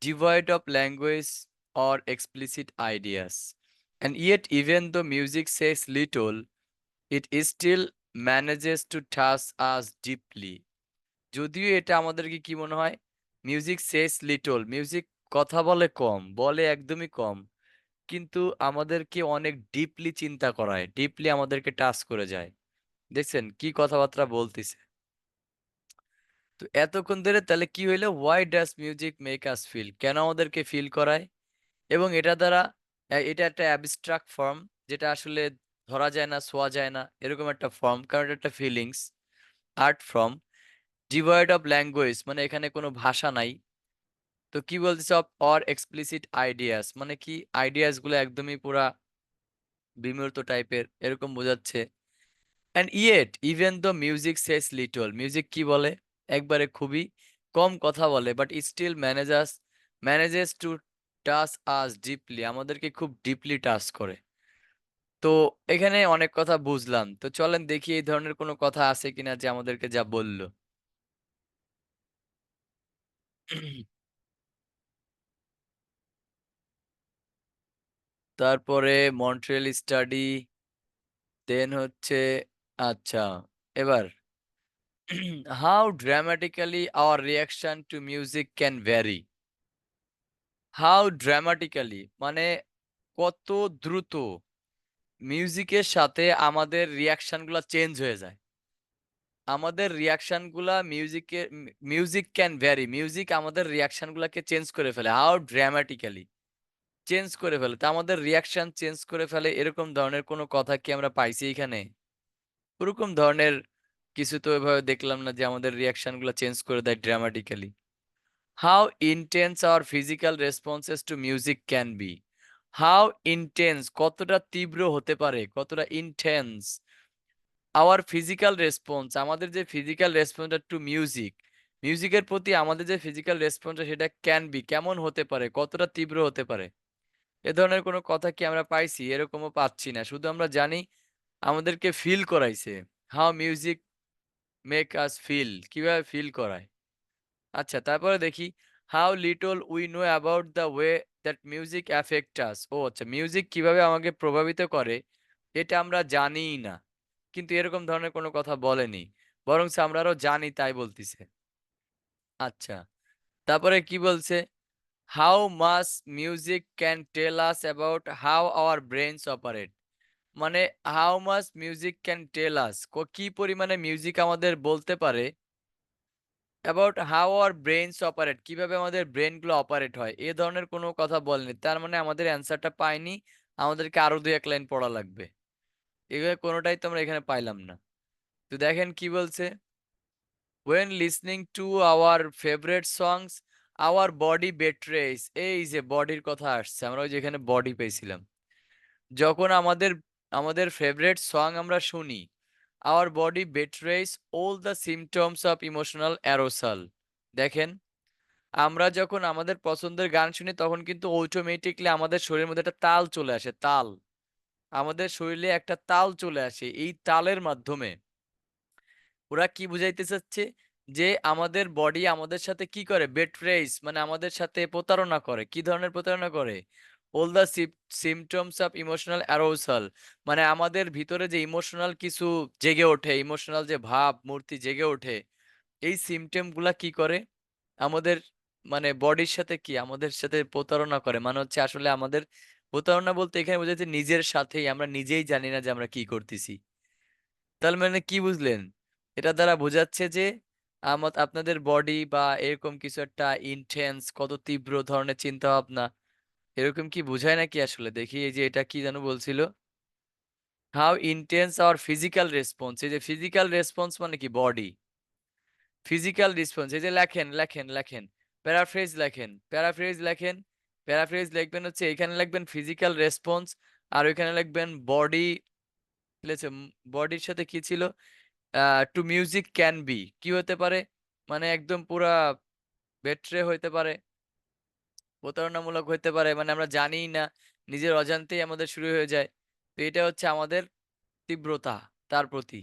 devoid of language or explicit ideas. And yet, even though music says little, it is still manages to touch us deeply. যদিও এটা আমাদেরকে কি মনে হয়, music says little, music কথা বলে কম, বলে একদমই কম, কিন্তু আমাদেরকে অনেক ডিপলি চিন্তা করায়, ডিপলি আমাদেরকে টাচ করে যায়। দেখছেন কি কথাবার্তা বলতিছে। তো এতক্ষণ ধরে তাহলে কি হইলো, why does music make us feel, কেন আমাদেরকে ফিল করায়। এবং এটা দ্বারা এটা একটা অ্যাবস্ট্রাক্ট ফর্ম, যেটা আসলে ধরা যায় না, ছোঁয়া যায় না, এরকম একটা ফর্ম, কারণ এটা একটা feelings art form. Devoid of language মানে এখানে কোনো ভাষা নাই। তো কি বলতেছে, অফ অর এক্সপ্লিসিট আইডিয়াস মানে কি, আইডিয়াস গুলো একদমই পুরা বিমূর্ত টাইপের এরকম বোঝাচ্ছে। And yet even the music says little, music কি বলে, একবারে খুবই কম কথা বলে, but still manages to touch us deeply, আমাদেরকে খুব ডিপলি টাচ করে। তো এখানে অনেক কথা বুঝলাম, তো চলেন দেখি এই ধরনের কোনো কথা আছে কিনা যে আমাদেরকে যা বললো। তারপরে মন্ট্রিয়াল স্টাডি, দেন হচ্ছে, আচ্ছা, এবার how dramatically our reaction to music can vary. How dramatically মানে কত দ্রুত মিউজিকের সাথে আমাদের রিয়াকশনগুলো চেঞ্জ হয়ে যায়। আমাদের রিয়াকশনগুলা মিউজিক ক্যান ভ্যারি, মিউজিক আমাদের রিয়াকশনগুলোকে চেঞ্জ করে ফেলে। হাউ ড্রামাটিক্যালি চেঞ্জ করে ফেলে, তা আমাদের রিয়াকশন চেঞ্জ করে ফেলে, এরকম ধরনের কোনো কথা কি আমরা পাইছি এখানে? ওরকম ধরনের কিছু তো এভাবে দেখলাম না যে আমাদের রিয়াকশন গুলো চেঞ্জ করে দেয় dramatically. How intense our physical responses to music can be. How intense কতটা তীব্র হতে পারে, কতটা ইন্টেন্স আওয়ার ফিজিক্যাল রেসপন্স আমাদের যে ফিজিক্যাল রেসপন্সটা টু মিউজিক, মিউজিকের প্রতি আমাদের যে ফিজিক্যাল রেসপন্সটা সেটা ক্যান বি কেমন হতে পারে, কতটা তীব্র হতে পারে। এ ধরনের কোনো কথা কি আমরা পাইছি? এরকমও পাচ্ছি না, শুধু আমরা জানি আমাদেরকে ফিল করাইছে। How music make us feel, কিভাবে ফিল করায়। আচ্ছা, তারপরে দেখি how little we know about the way that music affect us. ও আচ্ছা, মিউজিক কিভাবে আমাকে প্রভাবিত করে এটা আমরা জানিই না, কিন্তু এরকম ধরনের কোনো কথা বলেনি, বরং আমরা আরো জানি তাই বলতিছে। আচ্ছা, তারপরে কি বলছে, how much music can tell us about how our brains operate. মানে how much music can tell us, কি পরিমাণে মিউজিক আমাদের বলতে পারে about how our brains operate, কিভাবে আমাদের ব্রেন গুলো অপারেট হয়, এ ধরনের কোনো কথা বলেনি। তার মানে আমাদের অ্যান্সারটা পাইনি, আমাদেরকে আরো দুই এক লাইন পড়া লাগবে। এগুলো কোনোটাই তো আমরা এখানে পাইলাম না। তো দেখেন কি বলছে, when listening to our favorite songs our body betrays, এই যে বডির কথা আসছে, আমরা ওই যেখানে বডি পেয়েছিলাম, যখন আমাদের আমাদের ফেভারিট সং আমরা শুনি, our body betrays all the symptoms of emotional arousal। দেখেন, আমরা যখন আমাদের পছন্দের গান শুনি তখন কিন্তু অটোমেটিকলি আমাদের শরীরের মধ্যে একটা তাল চলে আসে, তাল, আমাদের শরীরে একটা তাল চলে আসে। এই তালের মাধ্যমে ওরা কি বুঝাইতে চাচ্ছে, যে আমাদের বডি আমাদের সাথে কি করে, বেট্রেইস মানে আমাদের সাথে প্রতারণা করে। কি ধরনের প্রতারণা করে, all the symptoms of emotional arousal, মানে আমাদের ভিতরে যে ইমোশনাল কিছু জেগে ওঠে, ইমোশনাল যে ভাব মূর্তি জেগে ওঠে, এই সিমটম গুলা কি করে আমাদের, মানে বডির সাথে কি আমাদের সাথে প্রতারণা করে। মানে হচ্ছে আসলে আমাদের প্রতারণা বলতে এখানে বোঝাচ্ছে নিজের সাথেই, আমরা নিজেই জানি না যে আমরা কি করতেছি। তার মানে কি বুঝলেন? এটা দ্বারা বোঝাচ্ছে যে আপনাদের বডি বা এরকম কিছু একটা ইনটেন্স, কত তীব্র ধরনের চিন্তা ভাবনা, এরকম কি বোঝায় নাকি আসলে? দেখি এই যে এটা কি যেন বলছিল? How intense our physical response. এই যে ফিজিক্যাল রেসপন্স মানে কি? বডি। ফিজিক্যাল রেসপন্স, এই যে লেখেন, প্যারাফ্রেজ লেখেন, প্যারাফ্রেজ লিখবেন হচ্ছে এখানে লিখবেন ফিজিক্যাল রেসপন্স, আর ওইখানে লিখবেন বডি। বডির সাথে কি ছিল? টু মিউজিক ক্যান বি, কি হতে পারে? মানে একদম পুরা বেট্রে হইতে পারে, প্রতারণামূলক হইতে পারে, মানে আমরা জানিই না, নিজের অজান্তেই আমাদের শুরু হয়ে যায়। তো এটা হচ্ছে আমাদের তীব্রতা, তার প্রতি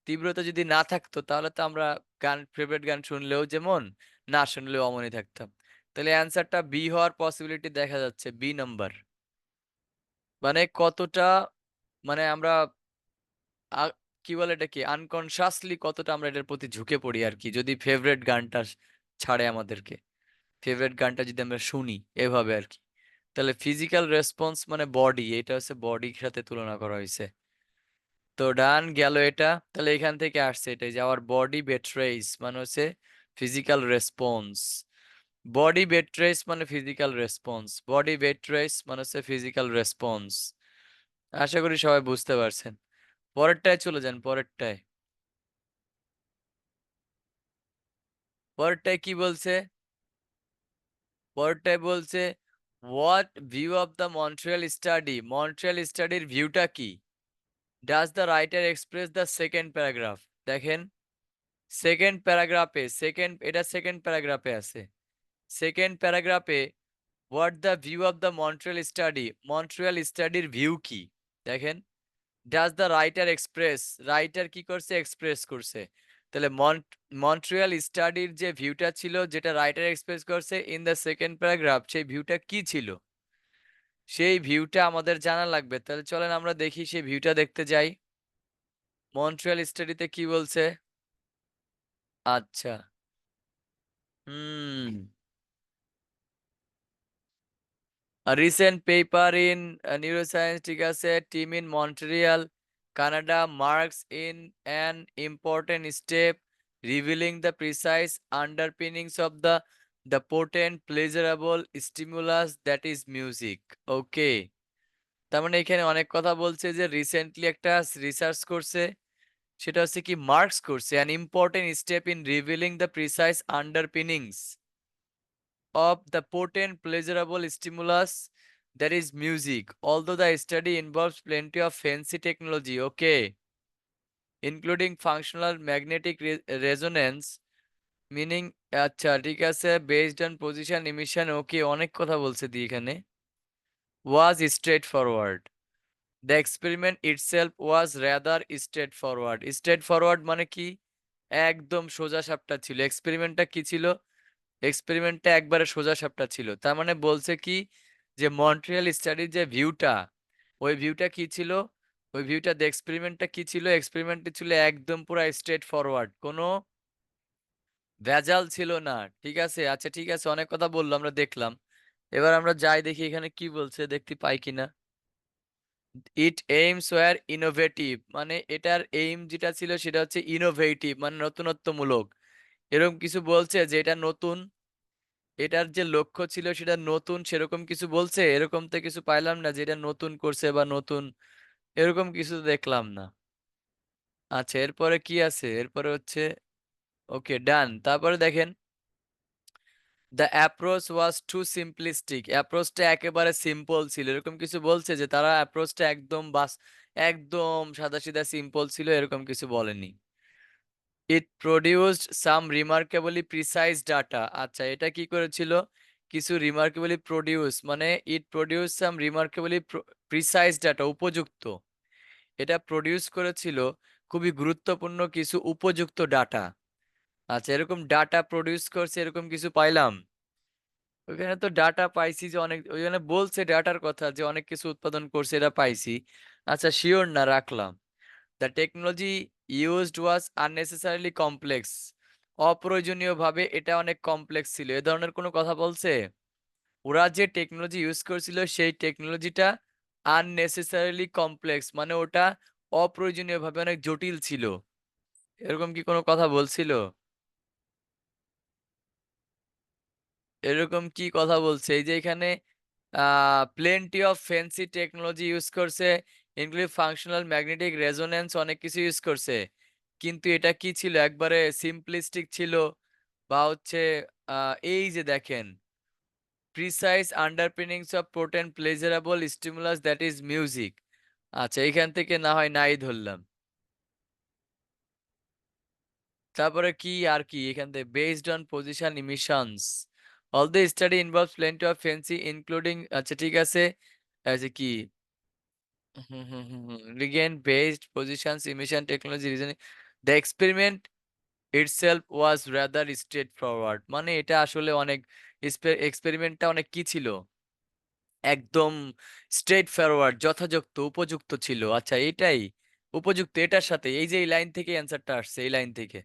তীব্রতা যদি না থাকতো তাহলে তো আমরা ফেভারিট গান শুনলেও যেমন, না শুনলেও অমনই থাকতাম। তাহলে অ্যান্সারটা বি হওয়ার পসিবিলিটি দেখা যাচ্ছে, বি নাম্বার। মানে কতটা, মানে আমরা কি বলে এটাকে, আনকনসাসলি কতটা আমরা এটার প্রতি ঝুঁকে পড়ি আর কি, যদি ফেভারিট গানটা ছাড়ে আমাদেরকে, ফেভারিট গানটা যদি আমরা শুনি এভাবে আর কি। তাহলে ফিজিক্যাল রেসপন্স মানে বডি, এটা হচ্ছে বডির সাথে তুলনা করা হয়েছে। তো ডান গেল এটা। তাহলে এখান থেকে আসছে এটাই যে আওয়ার বডি বেট্রেইস মানে হচ্ছে ফিজিক্যাল রেসপন্স। বডি বেট্রেইস মানে ফিজিক্যাল রেসপন্স, বডি বেট্রেইস মানে হচ্ছে ফিজিক্যাল রেসপন্স। আশা করি সবাই বুঝতে পারছেন। পরেরটায় চলে যান, পরেরটায়। পরেরটায় কি বলছে? পরেরটায় বলছে what view of the Montreal study, Montreal স্টাডির ভিউটা কি? Does the writer express the second paragraph. দেখেন সেকেন্ড প্যারাগ্রাফে, এটা সেকেন্ড প্যারাগ্রাফে আছে। সেকেন্ড প্যারাগ্রাফে what the view of the Montreal study, Montreal স্টাডির ভিউ কি? দেখেন does the writer express, writer কি করছে? এক্সপ্রেস করছে। তাহলে মন্ট্রিয়াল স্টাডির যে ভিউটা ছিল, যেটা রাইটার এক্সপ্রেস করছে ইন দ্য সেকেন্ড প্যারাগ্রাফ, সেই ভিউটা কি ছিল? সেই ভিউটা আমাদের জানা লাগবে। তাহলে চলেন আমরা দেখি, সেই ভিউটা দেখতে যাই। মন্ট্রিয়াল স্টাডিতে কি বলছে? আচ্ছা, hmm, recent paper in neuroscience, ঠিক আছে, team in Montreal Canada marks in an important step revealing the precise underpinnings of the potent pleasurable stimulus that is music. Okay, তার মানে এখানে অনেক কথা বলছে যে রিসেন্টলি একটা রিসার্চ করছে, সেটা হচ্ছে কি মার্কস করছে an important step in revealing the precise underpinnings of the potent pleasurable stimulus that is music. Although the study involves plenty of fancy technology, okay, including functional magnetic resonance, meaning আচ্ছা ঠিক আছে, based on position emission, okay, অনেক কথা বলছে দি এখানে, was straightforward. The experiment itself was rather straightforward. Straightforward মানে কি? একদম সোজা সাপটা ছিল। এক্সপেরিমেন্টটা কি ছিল? এক্সপেরিমেন্টটা একবারে সোজা সাপটা ছিল। তার মানে বলছে কি যে মন্ট্রিয়াল স্টাডির যে ভিউটা, ওই ভিউটা কি ছিল? ওই ভিউটা এক্সপেরিমেন্টটা কি ছিল? এক্সপেরিমেন্টটা ছিল একদম পুরো স্ট্রেট ফরওয়ার্ড, কোনো ভেজাল ছিল না। ঠিক আছে, আচ্ছা ঠিক আছে, অনেক কথা বললো, আমরা দেখলাম। এবার আমরা যাই দেখি এখানে কি বলছে, দেখতে পাই কিনা। ইট এইমস ওয়্যার ইনোভেটিভ, মানে এটার এইম যেটা ছিল সেটা হচ্ছে ইনোভেটিভ, মানে নতুনত্বমূলক। এরকম কিছু বলছে যে এটা নতুন, এটার যে লক্ষ্য ছিল সেটা নতুন, সেরকম কিছু বলছে? এরকম তো কিছু পাইলাম না যে এটা নতুন করছে বা নতুন, এরকম কিছু তো দেখলাম না। আচ্ছা এরপরে কি আছে? এরপরে হচ্ছে ওকে ডান। তারপরে দেখেন the approach was too simplistic, অ্যাপ্রোচটা একেবারে সিম্পল ছিল, এরকম কিছু বলছে? যে তারা অ্যাপ্রোচটা একদম একদম সাদাসিধা সিম্পল ছিল, এরকম কিছু বলেনি। ইট প্রডিউসড সাম রিমার্কেবলি প্রিসাইজ ডাটা, আচ্ছা এটা কি করেছিল? কিছু রিমার্কেবলি প্রডিউস মানে ইট প্রডিউস সাম রিমার্কেবলি প্রিসাইজ ডাটা, উপযুক্ত, এটা প্রডিউস করেছিল খুবই গুরুত্বপূর্ণ কিছু উপযুক্ত ডাটা। আচ্ছা এরকম ডাটা প্রডিউস করছে, এরকম কিছু পাইলাম? ওইখানে তো ডাটা পাইছি যে অনেক, ওইখানে বলছে ডাটার কথা যে অনেক কিছু উৎপাদন করছে, এটা পাইছি। আচ্ছা শিওর না, রাখলাম। The technology used was unnecessarily complex, অপ্রয়োজনীয়ভাবে এটা অনেক কমপ্লেক্স ছিল, এ ধরনের কোনো কথা বলছে? ওরা যে টেকনোলজি ইউজ করছিল সেই টেকনোলজিটা আননেসেসারিলি কমপ্লেক্স, মানে ওটা অপ্রয়োজনীয়ভাবে অনেক জটিল ছিল। এরকম কি কোনো কথা বলছিল? এরকম কি কথা বলছে? এই যে এখানে plenty of fancy technology use করছে, include functional magnetic resonance অনেক কিছু ইউজ করছে। কিন্তু এটা কি ছিল? একবারে simplistic ছিল বা হচ্ছে এই যে দেখেন precise underpinnings of potent pleasurable stimulus that is music। আচ্ছা এইখান থেকে না হয় নাই ধরলাম। তারপরে কি আর কি এখান থেকে based on position emissions all the study involves plenty of fancy including আচ্ছা ঠিক আছে যে কি regain based positions emission technology reasoning the experiment itself was rather straight forward মানে এটা আসলে অনেক এক্সপেরিমেন্টটা অনেক কি ছিল একদম স্ট্রেট ফরওয়ার্ড যথাযথ উপযুক্ত ছিল আচ্ছা এটাই উপযুক্ত এটার সাথে এই যে এই লাইন থেকে অ্যান্সারটা আসছে এই লাইন থেকে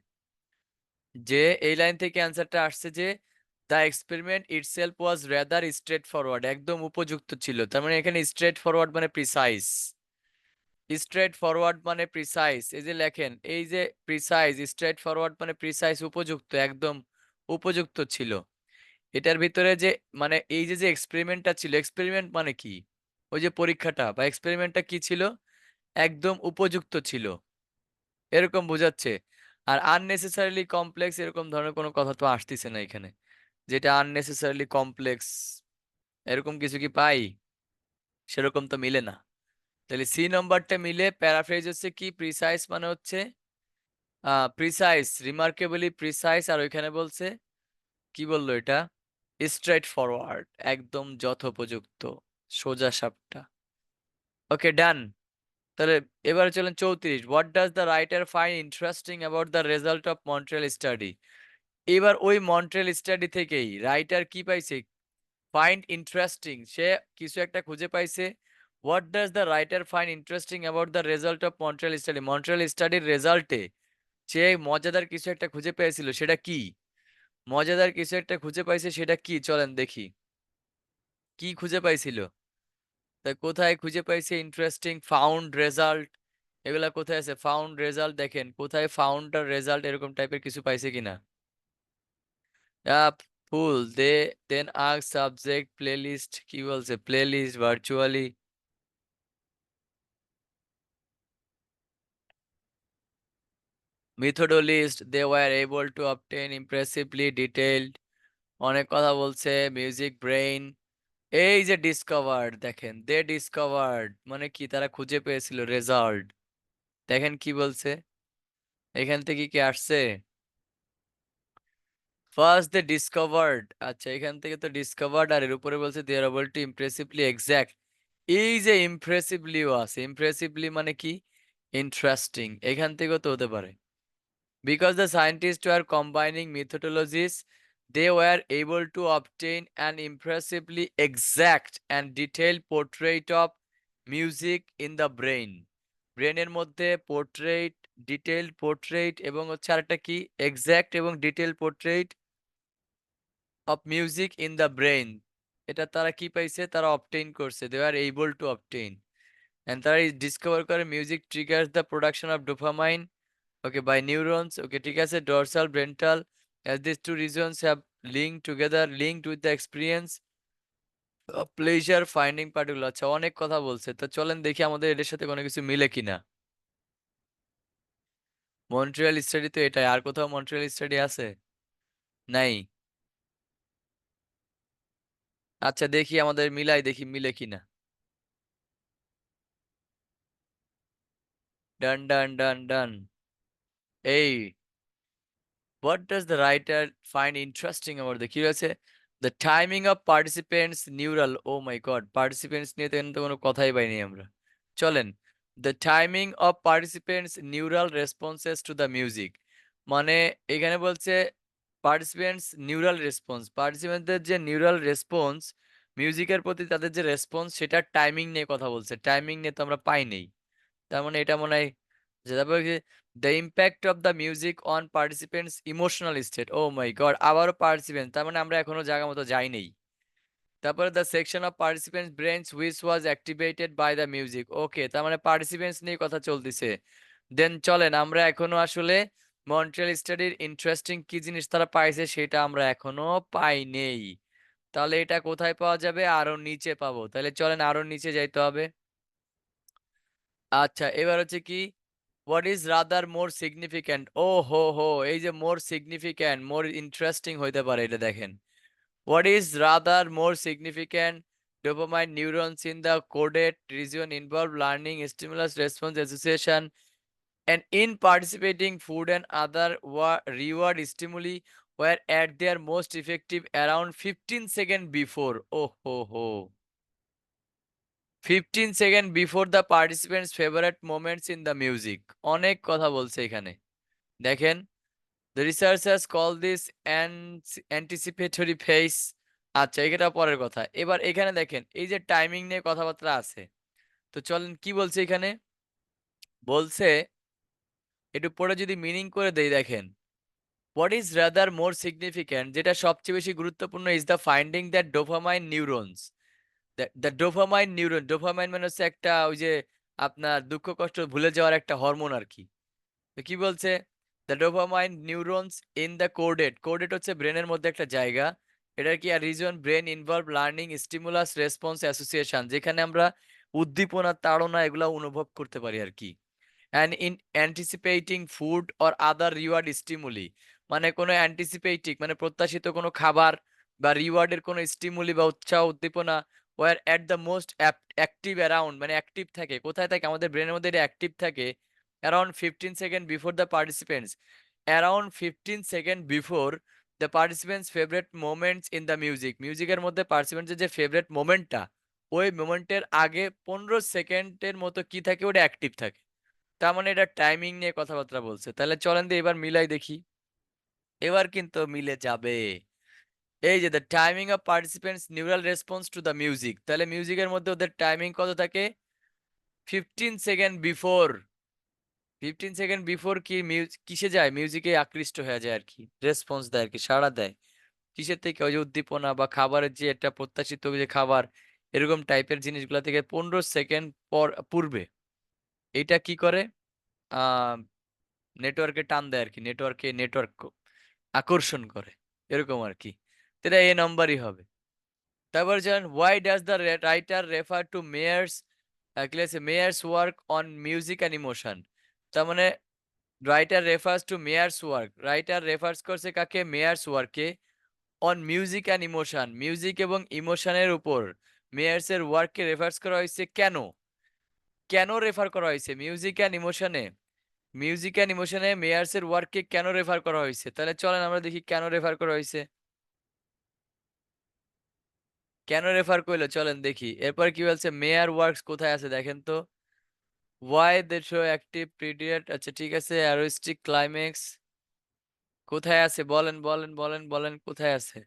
যে এই লাইন থেকে অ্যান্সারটা আসছে যে the experiment itself was rather straight forward একদম উপযুক্ত ছিল তার মানে এখানে স্ট্রেট ফরওয়ার্ড মানে প্রিসাইজ স্ট্রেট ফরওয়ার্ড মানে প্রিসাইজ এই যে লেখেন এই যে প্রিসাইজ স্ট্রেট ফরওয়ার্ড মানে প্রিসাইজ উপযুক্ত একদম উপযুক্ত ছিল এটার ভিতরে যে মানে এই যে যে এক্সপেরিমেন্টটা ছিল এক্সপেরিমেন্ট মানে কি ওই যে পরীক্ষাটা বা এক্সপেরিমেন্টটা কি ছিল একদম উপযুক্ত ছিল এরকম বোঝাচ্ছে আর আননেসেসারিলি কমপ্লেক্স এরকম ধরনের কোনো কথা তো আসতেছে না এখানে যেটা আননেসেসারিলি কমপ্লেক্স এরকম কিছু কি পাই সেরকম তো মিলে না তাহলে সি নাম্বারটা মিলে প্যারাফ্রেজ হচ্ছে কি প্রিসাইজ মানে হচ্ছে প্রিসাইজ রিমার্কেবলি প্রিসাইজ আর ওইখানে বলছে কি বললো এটা স্ট্রেট ফরওয়ার্ড একদম যথোপযুক্ত সোজা সাপটা ওকে ডান তাহলে এবারে চলেন 34 what does the writer find interesting about the result of Montreal study এবার ওই মন্ট্রিয়াল স্টাডি থেকেই রাইটার কি পাইছে ফাইন্ড ইন্টারেস্টিং সে কিছু একটা খুঁজে পাইছে what does the writer find interesting about the result of Montreal স্টাডির রেজাল্টে সে মজাদার কিছু একটা খুঁজে পেয়েছিল সেটা কি মজাদার কিছু একটা খুঁজে পাইছে সেটা কি চলেন দেখি কি খুঁজে পাইছিল তা কোথায় খুঁজে পাইছে ইন্টারেস্টিং ফাউন্ড রেজাল্ট এগুলা কোথায় আছে ফাউন্ড রেজাল্ট দেখেন কোথায় ফাউন্ড রেজাল্ট এরকম টাইপের কিছু পাইছে কিনা ফুল দে দেন আস্ক সাবজেক্ট প্লেলিস্ট কি বলছে playlist virtually methodologist they were able to obtain impressively detailed অনেক কথা বলছে মিউজিক ব্রেইন এই যে ডিসকভার্ড দেখেন দে ডিসকভার্ড মানে কি তারা খুঁজে পেয়েছিল রেজাল্ট দেখেন কি বলছে এখান থেকে কি আসছে ফার্স্ট দে ডিসকভার্ড আচ্ছা এখান থেকে তো ডিসকভার্ড আর এর উপরে বলছে they are able to impressively exact এই যে ইমপ্রেসিভলিও আছে ইমপ্রেসিভলি মানে কি ইন্টারেস্টিং এখান থেকেও তো হতে পারে because the scientists were combining methodologies they were able to obtain an impressively exact and detailed portrait of music in the brain ব্রেনের মধ্যে পোর্ট্রেট ডিটেইলড পোর্ট্রেট এবং হচ্ছে আরেকটা কি এক্সাক্ট এবং detailed portrait of music in the brain এটা তারা কি পাইছে তারা অবটেইন করছে they are able to obtain and তারা ডিসকভার করে music triggers the production of dopamine okay by neurons okay ঠিক আছে dorsal ventral as these two regions have linked with the experience of pleasure finding particular আচ্ছা অনেক কথা বলছে তো চলেন দেখি আমাদের এদের সাথে কোনো কিছু মিলে কিনা মন্ট্রিয়াল স্টাডি তো এটাই আর কোথাও মন্ট্রিয়াল স্টাডি আছে নাই আচ্ছা দেখি আমাদের মিলাই দেখি মিলে কিনা ডান ডান ডান ডান এই what does the writer find interesting about the curiosity? The timing of participants neural oh my god participants নিয়ে তো এখানে তো কোনো কথাই পাইনি আমরা চলেন the timing of participants neural responses to the music মানে এখানে বলছে participants neural response পার্টিসিপেন্টদের যে নিউরাল রেসপন্স মিউজিকের প্রতি তাদের যে রেসপন্স সেটার টাইমিং নিয়ে কথা বলছে টাইমিং নিয়ে তো আমরা পাই নেই তার মানে এটা মনে হয় যে তারপর the impact of the music on participants emotional state oh my god আবারও পার্টিসিপেন্ট তার মানে আমরা এখনো জায়গা মতো যাই নেই তারপরে the section of participants brains which was activated by the music. Okay, তার মানে পার্টিসিপেন্টস নিয়ে কথা চলতেছে। দেন চলেন আমরা এখনো আসলে মন্ট্রিয়াল স্টাডির ইন্টারেস্টিং কি জিনিস তারা পাইছে সেটা আমরা এখনো পাই নেই। তাহলে এটা কোথায় পাওয়া যাবে? আরো নিচে পাবো। তাহলে চলেন আরো নিচে যাইতে হবে। আচ্ছা, এবার হচ্ছে কি what is rather more significant. ও হো হো, এই যে মোর সিগনিফিক্যান্ট, মোর ইন্টারেস্টিং হইতে পারে এটা দেখেন। What is rather more significant? Dopamine neurons in the coded region involve learning, stimulus response association, and in participating food and other reward stimuli were at their most effective around 15 seconds before. Oh ho ho. 15 seconds before the participants' favorite moments in the music. অনেক কথা বলছে এখানে। দেখেন, the researchers call this anticipatory phase. আচ্ছা, এটা পরের কথা। এবার এখানে দেখেন এই যে টাইমিং নিয়ে কথাবার্তা আছে। তো চলেন কি বলছে এখানে? বলছে একটু পরে যদি মিনিং করে দেই দেখেন। What is rather more significant, যেটা সবচেয়ে বেশি গুরুত্বপূর্ণ is the finding that dopamine neurons. The dopamine neuron, dopamine মানে হচ্ছে একটা ওই যে আপনার দুঃখ কষ্ট ভুলে যাওয়ার একটা হরমোন আরকি। তো কি বলছে? The dopamine neurons in the caudate. Caudate হচ্ছে ব্রেনের মধ্যে একটা জায়গা। এটার কি আর region brain involve learning stimulus response association, যেখানে আমরা উদ্দীপনা তাড়না এগুলা অনুভব করতে পারি আর কি। And in anticipating food or other reward stimuli, মানে কোনো অ্যান্টিসিপেটিক মানে প্রত্যাশিত কোনো খাবার বা রিওয়ার্ডের কোনো স্টিমুলি বা উৎসাহ উদ্দীপনা war at the most active around, মানে অ্যাক্টিভ থাকে কোথায় থাকে আমাদের ব্রেনের মধ্যে, এটা অ্যাক্টিভ থাকে around 15 second before the participants, around 15 second before the participants favourite moments in the music. মিউজিকের মধ্যে পার্টিসিপেন্টসের যে ফেভারিট মোমেন্টটা, ওই মোমেন্টের আগে 15 সেকেন্ডের মতো কি থাকে, ওটা অ্যাক্টিভ থাকে। তার মানে এটা টাইমিং নিয়ে কথাবার্তা বলছে। তাহলে চলেন দিয়ে এবার মিলাই দেখি। এবার কিন্তু মিলে যাবে। এই যে the timing of participants neural response to the music, তাহলে মিউজিকের মধ্যে ওদের টাইমিং কত থাকে? 15 সেকেন্ড বিফোর। 15 সেকেন্ড বিফোর কি কিসে যায়? মিউজিকে আকৃষ্ট হয়ে যায় আর কি, রেসপন্স দেয় আর কি, সাড়া দেয়। কিসের থেকে? ওই যে উদ্দীপনা বা খাবারের যে একটা প্রত্যাশিত যে খাবার, এরকম টাইপের জিনিসগুলো থেকে 15 সেকেন্ড পূর্বে এটা কি করে? আহ নেটওয়ার্কে টান দেয় আর কি, নেটওয়ার্ক আকর্ষণ করে, এরকম আর কি। তো এটা এ নাম্বারই হবে। তারপর জানেন why does the writer refer to Meyer's work on music and emotion. তার মানে writer refers to Meyer's work, writer refers করছে কাকে? মেয়ার্স ওয়ার্ককে। On music and emotion, music এবং ইমোশনের উপর মেয়ার্সের ওয়ার্ককে রেফার্স করা হয়েছে কেন? কেন রেফার করা হয়েছে মিউজিক অ্যান্ড ইমোশনে? মিউজিক অ্যান্ড ইমোশনে মেয়ার্সের ওয়ার্ককে কেন রেফার করা হয়েছে? তাহলে চলেন আমরা দেখি কেন রেফার করা হয়েছে। কেন রেফার করলো চলেন দেখি। এরপর কি বলছে? মেয়ার ওয়ার্কস কোথায় আছে দেখেন তো। Why they show active period, আচ্ছা ঠিক আছে। অ্যারোস্টিক ক্লাইম্যাক্স কোথায় আছে? বলেন বলেন বলেন বলেন কোথায় আছে?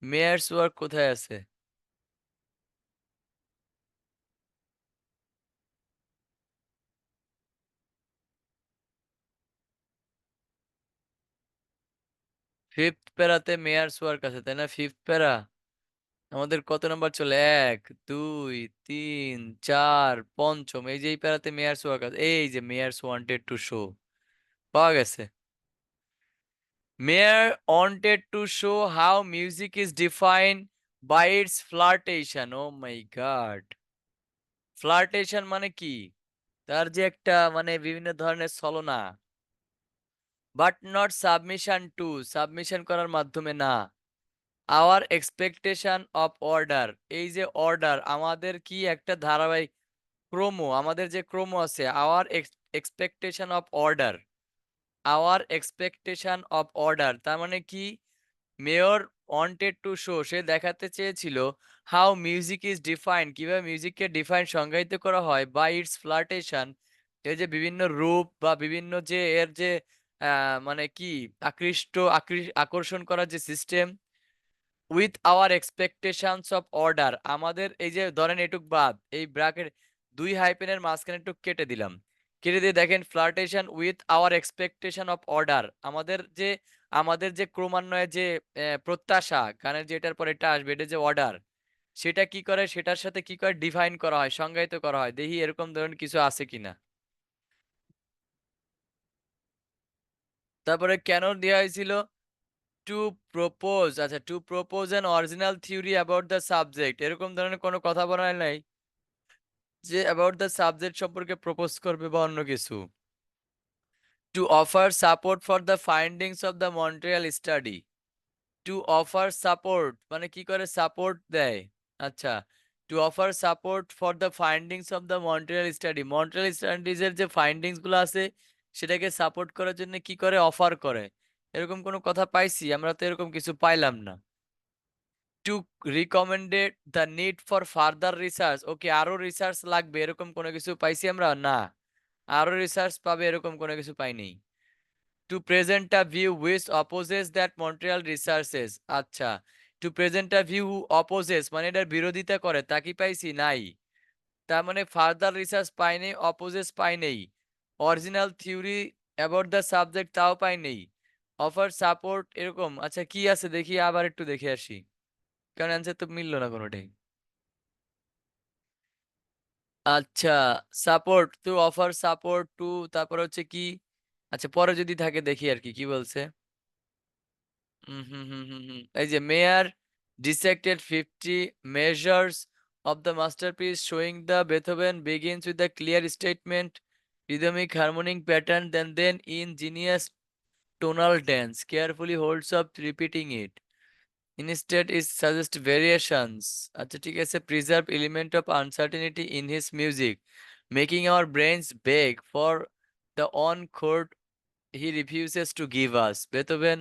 মেয়ার্স ওয়ার্ক কোথায় আছে? ফিফথ প্যারাতে মেয়ার্স ওয়ার্ক আছে তাই না? ফিফথ প্যারা আমাদের কত নাম্বার চলে? 1 2 3 4 পঞ্চম, এই যে এই প্যারাতে মেয়ার্স ওয়ার্ক আছে। এই যে মেয়ার্স ওয়ান্টেড টু শো, পাওয়া গেছে। Mayor wanted to show how music is defined by its flirtation. Oh my god. Flirtation মানে কি? তার যে একটা মানে বিভিন্ন ধরনের ছলনা। But not submission to, submission করার মাধ্যমে না। Our expectation of order, এই যে অর্ডার, আমাদের কি একটা ধারাবাহিক ক্রম, আমাদের যে ক্রম আছে, our expectation of order, our expectation of order, তার মানে কি? মেয়র ওয়ান্টেড টু শো, সে দেখাতে চেয়েছিল হাউ মিউজিক ইজ ডিফাইন্ড, কিভাবে মিউজিককে ডিফাইন সংজ্ঞায়িত করা হয় বাই ইটস ফ্লার্টেশন, এর যে বিভিন্ন রূপ বা বিভিন্ন যে এর যে মানে কি আকর্ষণ করার যে system, with our expectations of order, আমাদের এই যে ধরেন এটুক বাদ, এই ব্র্যাকেট দুই হাইপেনের মাঝখানে একটু কেটে দিলাম, কেটে দিয়ে দেখেন flirtation with our expectation of order, আমাদের যে আমাদের যে ক্রমান্বয়ে যে প্রত্যাশা, গানের যে এটার পর এটা আসবে, এটা যে অর্ডার, সেটা কি করে, সেটার সাথে কি করে ডিফাইন করা হয়, সংজ্ঞায়িত করা হয়। দেখি এরকম ধরনের কিছু আছে কিনা। তারপরে কেন দেয়া হয়েছিল? টু প্রপোজ, আচ্ছা, two propose an original theory about the subject, এরকম ধরনের কোনো কথা বলা হয় নাই যে অ্যাবাউট দ্য সাবজেক্ট সম্পর্কে প্রপোজ করবে বা অন্য কিছু। To offer support for the findings of the Montreal study. To offer support মানে কি করে সাপোর্ট দেয়? আচ্ছা, to offer support for the findings of the Montreal study, Montreal studies এর যে ফাইন্ডিংস গুলো আছে সেটাকে সাপোর্ট করার জন্য কি করে অফার করে, এরকম কোনো কথা পাইছি? আমরা তো এরকম কিছু পাইলাম না। To recommended the need for further research, okay, আরো রিসার্চ লাগবে, এরকম কোনো কিছু পাইছি আমরা? না, আরো রিসার্চ পাবে এরকম কোনো কিছু পাইনি। To present a view which opposes that Montreal researches, আচ্ছা, to present a view opposes মানে এটার বিরোধিতা করে, তা কি পাইছি? নাই। তার মানে ফার্দার রিসার্চ পাই নেই, অপোজেস পাই নেই, original theory about the subject তাও পাই নেই, অফার সাপোর্ট এরকম। আচ্ছা, কি আছে দেখি, আবার একটু দেখে আসি, কারণ অ্যান্সার তো মিললো না কোনোটাই। আচ্ছা, support to offer support to, তারপর হচ্ছে কি? আচ্ছা, পরে যদি থাকে দেখি আর কি কি বলছে। এই যে মেয়ার dissected 50 measures of the masterpiece showing the Beethoven begins with a clear statement, rhythmic harmonic pattern, then ingenious tonal dance, carefully holds up repeating it. Instead, it suggests variations. আচ্ছা ঠিক আছে, preserve element of uncertainty in his music, making our brains beg for the on chord he refuses to give us. Beethoven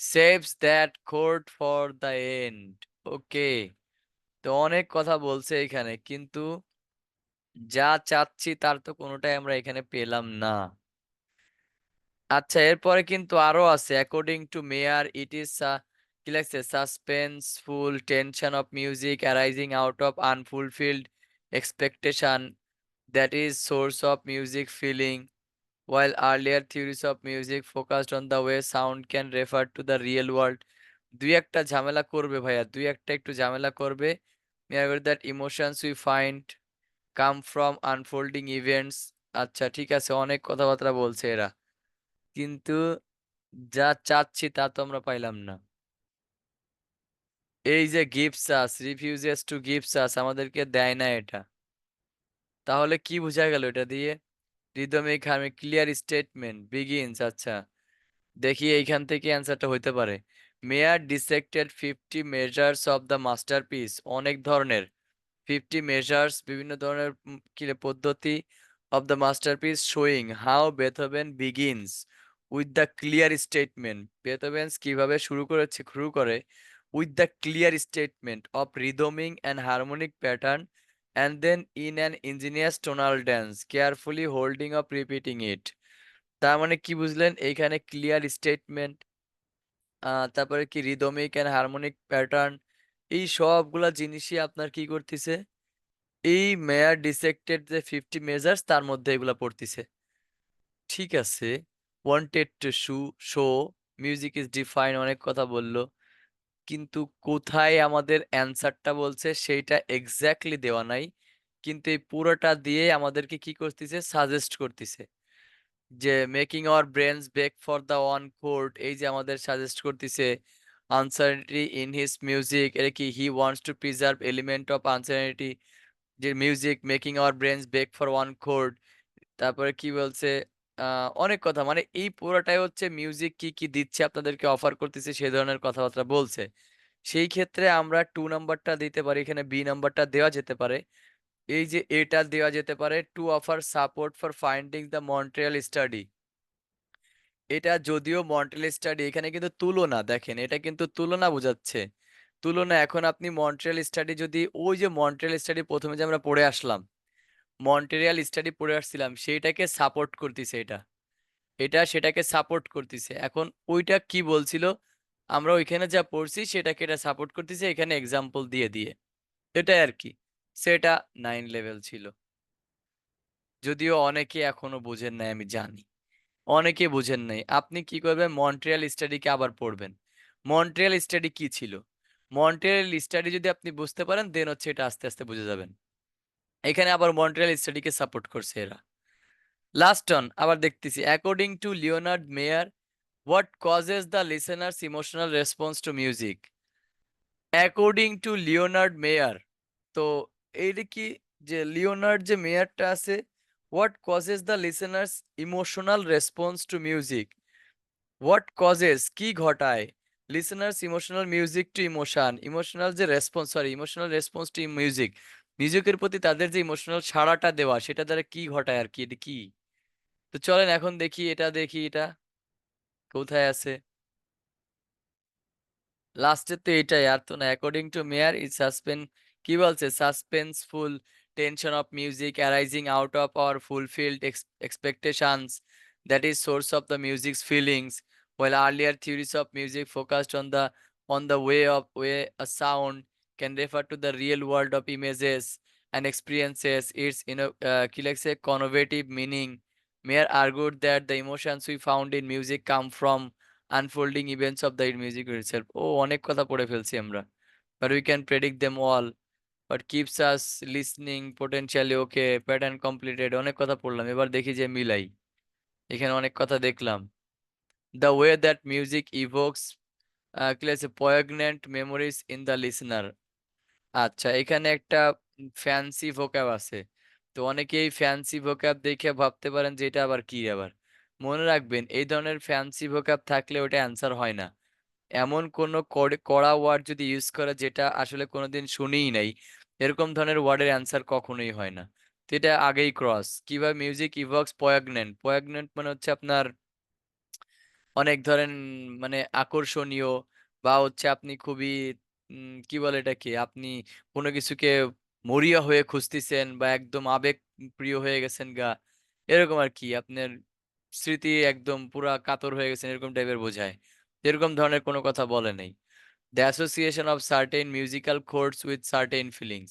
saves that chord for the end. ওকে, তো অনেক কথা বলছে এখানে, কিন্তু যা চাচ্ছি তার তো কোনোটাই আমরা এখানে পেলাম না। আচ্ছা, এরপরে কিন্তু আরো আছে। According to Meyer it is কি লাগছে, suspenseful tension of music arising out of unfulfilled expectation that is source of music feeling, while earlier theories of music focused on the way sound can refer to the real world. দুই একটা ঝামেলা করবে ভাইয়া, দুই একটা একটু ঝামেলা করবে। that emotions we find come from unfolding events. আচ্ছা ঠিক আছে, অনেক কথাবার্তা বলছে এরা, কিন্তু যা চাচ্ছি তা তো আমরা পাইলাম না। এই যে gives us, refuses two gives us, আমাদেরকে দেয় না এটা, তাহলে কি বোঝা গেল এটা দিয়ে? Rhythmic harmonic clear statement begins, আচ্ছা, দেখি এইখান থেকে অ্যান্সারটা হইতে পারে। Meyer dissected 50 measures of the masterpiece, অনেক ধরনের 50 মেজার্স, বিভিন্ন ধরনের কি রে, পদ্ধতি of the masterpiece showing how Beethoven begins with the clear statement, Beethoven's কিভাবে শুরু করে with the clear statement of rhythmic and harmonic pattern and then in an ingenious tonal dance carefully holding off repeating it. তার মানে কি বুঝলেন এইখানে? Clear statement, তারপরে কি রিদমিক এন্ড হারমোনিক প্যাটার্ন, এই সবগুলা জিনিসই আপনার কি করতেছে, এই মেয়ার ডিসেক্টেড যে 50 মেজার্স তার মধ্যে এগুলা পড়তেছে। ঠিক আছে, wanted to show music is define, অনেক কথা বললো, কিন্তু কোথায় আমাদের অ্যান্সারটা বলছে সেইটা এক্স্যাক্টলি দেওয়া নাই, কিন্তু এই পুরোটা দিয়ে আমাদেরকে কি করতেছে, সাজেস্ট করতেছে যে making our brains bake for the one court, এই যে আমাদের সাজেস্ট করতেছে আনসার্টি ইন হিজ মিউজিক, এটা কি he wants to preserve element of uncertainty, যে music making our brains bake for one chord. তারপরে কি বলছে, অনেক কথা, মানে এই পুরোটাই হচ্ছে মিউজিক কি কি দিচ্ছে আপনাদেরকে, অফার করতেছে, সেই ধরনের কথাবার্তা বলছে। সেই ক্ষেত্রে আমরা 2 নাম্বারটা দিতে পারি, এখানে বি নাম্বারটা দেওয়া যেতে পারে, এই যে এটা দেওয়া যেতে পারে, to offer support for finding the Montreal study. এটা যদিও মন্ট্রিয়াল স্টাডি, এখানে কিন্তু তুলনা, দেখেন এটা কিন্তু তুলনা বোঝাচ্ছে, তুলনা। এখন আপনি মন্ট্রিয়াল স্টাডি যদি, ওই যে মন্ট্রিয়াল স্টাডি প্রথমে যে আমরা পড়ে আসলাম, মন্ট্রিয়াল স্টাডি পড়ে আসছিলাম, সেইটাকে সাপোর্ট করতেছে এটা, এটা সেটাকে সাপোর্ট করতেছে। এখন ওইটা কি বলছিল, আমরা ওইখানে যা পড়ছি সেটাকে এটা সাপোর্ট করতেছে এখানে এক্সাম্পল দিয়ে দিয়ে, এটাই আর কি। সেটা 9 লেভেল ছিল, যদিও অনেকে এখনো বোঝেন নাই আমি জানি। অনেকে বুঝেন নাই। আপনি কি করবেন? মন্ট্রিয়াল স্টাডিকে আবার পড়বেন। মন্ট্রিয়াল স্টাডি কি ছিল? মন্ট্রিয়াল স্টাডি যদি আপনি বুঝতে পারেন দেন হচ্ছে এটা আস্তে, আস্তে বুঝে যাবেন। এখানে আবার মন্ট্রিয়াল স্টাডিকে সাপোর্ট করছে এরা। লাস্ট অন আবার দেখতেছি according to Leonard Meyer what causes the listeners emotional response to music? According to Leonard Meyer. তো এইটা কি যে লিওনার্ড যে মেয়ারটা আছে what causes the listeners emotional response to music? What causes কি ঘটায় listeners emotional music to emotion emotional যে response emotional response to music মিউজিকের প্রতি তাদের যে ইমোশনাল সাড়াটা দেওয়া সেটা দ্বারা কি ঘটায় আর কি এটা কি? তো চলেন এখন দেখি এটা কোথায় আছে। লাস্টের তো এটাই আর তো না। অ্যাকর্ডিং টু মেয়ার ইজ কি বলছে suspenseful tension of music arising out of our fulfilled expectations that is source of the music's feelings while earlier theories of music focused on the way a sound can refer to the real world of images and experiences its কি লেখছে connotative meaning. Mayer argued that the emotions we found in music come from unfolding events of the music itself. ও অনেক কথা পড়ে ফেলছি আমরা। But we can predict them all. What keeps us listening potentially okay, pattern completed অনেক কথা পড়লাম। এবার দেখি যে মিলাই। এখানে অনেক কথা দেখলাম। The way that music evokes কি আছে poignant memories in the listener. আচ্ছা এখানে একটা ফ্যান্সি ভোক্যাব আছে। তো অনেকেই ফ্যান্সি ভোক্যাব দেখে ভাবতে পারেন যে এটা আবার কি আবার। মনে রাখবেন এই ধরনের ফ্যান্সি ভোক্যাব থাকলে ওটা অ্যান্সার হয় না। এমন কোনো কড়া ওয়ার্ড যদি ইউজ করে যেটা আসলে কোনোদিন শুনিই নাই এরকম ধরনের ওয়ার্ডের অ্যান্সার কখনোই হয় না। তো এটা আগেই ক্রস। কিভাবে মিউজিক ইভক্স পয়াগনেন্ট পয়াগনেন্ট মানে হচ্ছে আপনার অনেক ধরেন মানে আকর্ষণীয় বা হচ্ছে আপনি খুবই কি বলে এটাকে আপনি কোনো কিছুকে মরিয়া হয়ে খুঁজতেছেন বা একদম আবেগ প্রিয় হয়ে গেছেন গা এরকম আর কি আপনার স্মৃতি একদম পুরা কাতর হয়ে গেছেন এরকম টাইপের বোঝায়। এরকম ধরনের কোনো কথা বলে নাই। The association of certain musical chords with certain feelings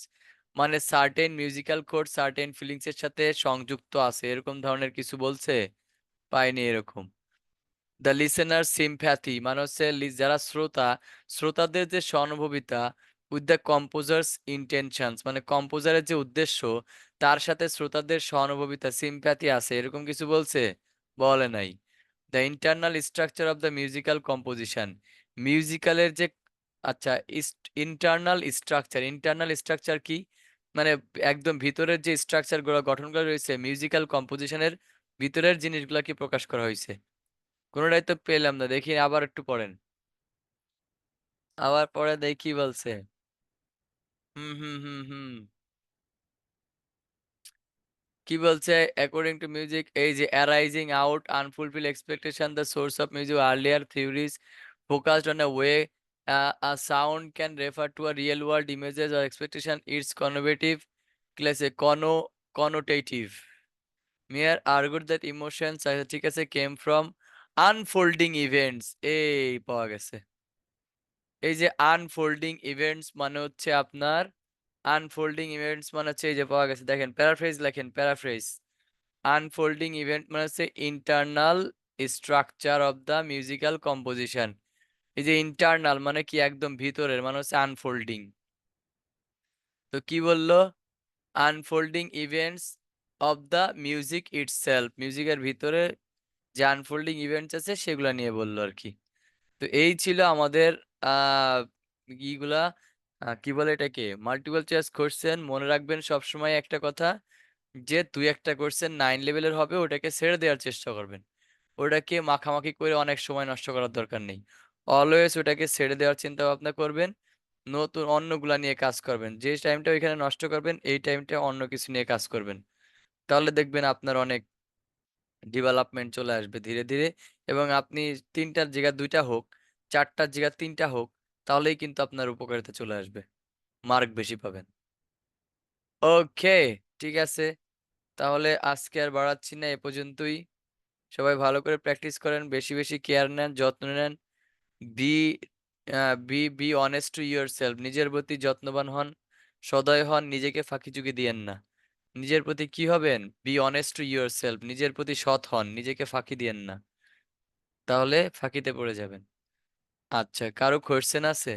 মানে certain musical chord certain feelings এর সাথে সংযুক্ত আছে এরকম ধরনের কিছু বলছে পাইনি এরকম। দ্য লিসেনার সিম্প্যাথি মানে হচ্ছে যারা শ্রোতাদের যে সহানুভূতিতা উইথ দ্য কম্পোজার্স ইন্টেনশনস মানে কম্পোজারের যে উদ্দেশ্য তার সাথে শ্রোতাদের সহানুভূতিতা সিম্প্যাথি আছে এরকম কিছু বলছে বলে নাই। The internal structure of the musical composition মিউজিক্যালের যে আচ্ছা ইন্টারনাল স্ট্রাকচার কি মানে একদম ভিতরের যে স্ট্রাকচার গুলো গঠনগুলো রয়েছে মিউজিক্যাল কম্পোজিশনের ভিতরের জিনিসগুলো কি প্রকাশ করা হয়েছে? কোনোটাই তো পেলাম না দেখি আবার একটু পড়েন। আবার পরে দেখি কি বলছে। হুম হুম হুম হুম কি বলছে অ্যাকর্ডিং টু মিউজিক এই যে arising out unfulfill expectation the source of music earlier theories focused on a way a sound can refer to a real world images or expectation its connotative class a connotative mere argued that emotions ঠিক আছে came from unfolding events এই পাওয়া গেছে। এই যে unfolding events মানে হচ্ছে আপনার আনফোল্ডিং ইভেন্টস মানে হচ্ছে এই যে পাওয়া গেছে দেখেন প্যারাফ্রেজ লেখেন প্যারাফ্রেজ আনফোল্ডিং ইভেন্ট মানে হচ্ছে internal structure of the musical composition. এই যে ইন্টারনাল মানে কি একদম ভিতরের মানে হচ্ছে আনফোল্ডিং। তো কি বললো unfolding events of the music itself মিউজিকের ভিতরে যে আনফোল্ডিং ইভেন্টস আছে সেগুলো নিয়ে বললো আর কি। তো এই ছিল আমাদের আহ ইগুলা কি বলে এটাকে মাল্টিপল চয়েস কোশ্চেন। মনে রাখবেন সবসময় একটা কথা যে দুই একটা কোশ্চেন 9 লেভেলের হবে ওটাকে ছেড়ে দেওয়ার চেষ্টা করবেন। ওটাকে মাখামাখি করে অনেক সময় নষ্ট করার দরকার নেই। অলওয়েজ ওটাকে ছেড়ে দেওয়ার চিন্তা ভাবনা করবেন। নতুন অন্যগুলা নিয়ে কাজ করবেন। যে টাইমটা ওইখানে নষ্ট করবেন এই টাইমটা অন্য কিছু নিয়ে কাজ করবেন। তাহলে দেখবেন আপনার অনেক ডেভেলপমেন্ট চলে আসবে ধীরে ধীরে এবং আপনি 3টার জায়গায় 2টা হোক 4টার জায়গায় 3টা হোক তাহলেই কিন্তু আপনার উপকারিতা চলে আসবে মার্ক বেশি পাবেন। ওকে ঠিক আছে তাহলে আজকে আর বাড়াচ্ছি না এ পর্যন্তই। সবাই ভালো করে প্র্যাকটিস করেন বেশি বেশি কেয়ার নেন যত্ন নেন। Be be honest to yourself নিজের প্রতি যত্নবান হন সদয় হন নিজেকে ফাঁকি ঝুঁকি দিয়েন না। নিজের প্রতি কি হবেন? B honest two yourself. নিজের প্রতি সৎ হন, নিজেকে ফাঁকি দিয়েন না, তাহলে ফাঁকিতে পড়ে যাবেন। আচ্ছা, কারো কোয়েশ্চেন আছে?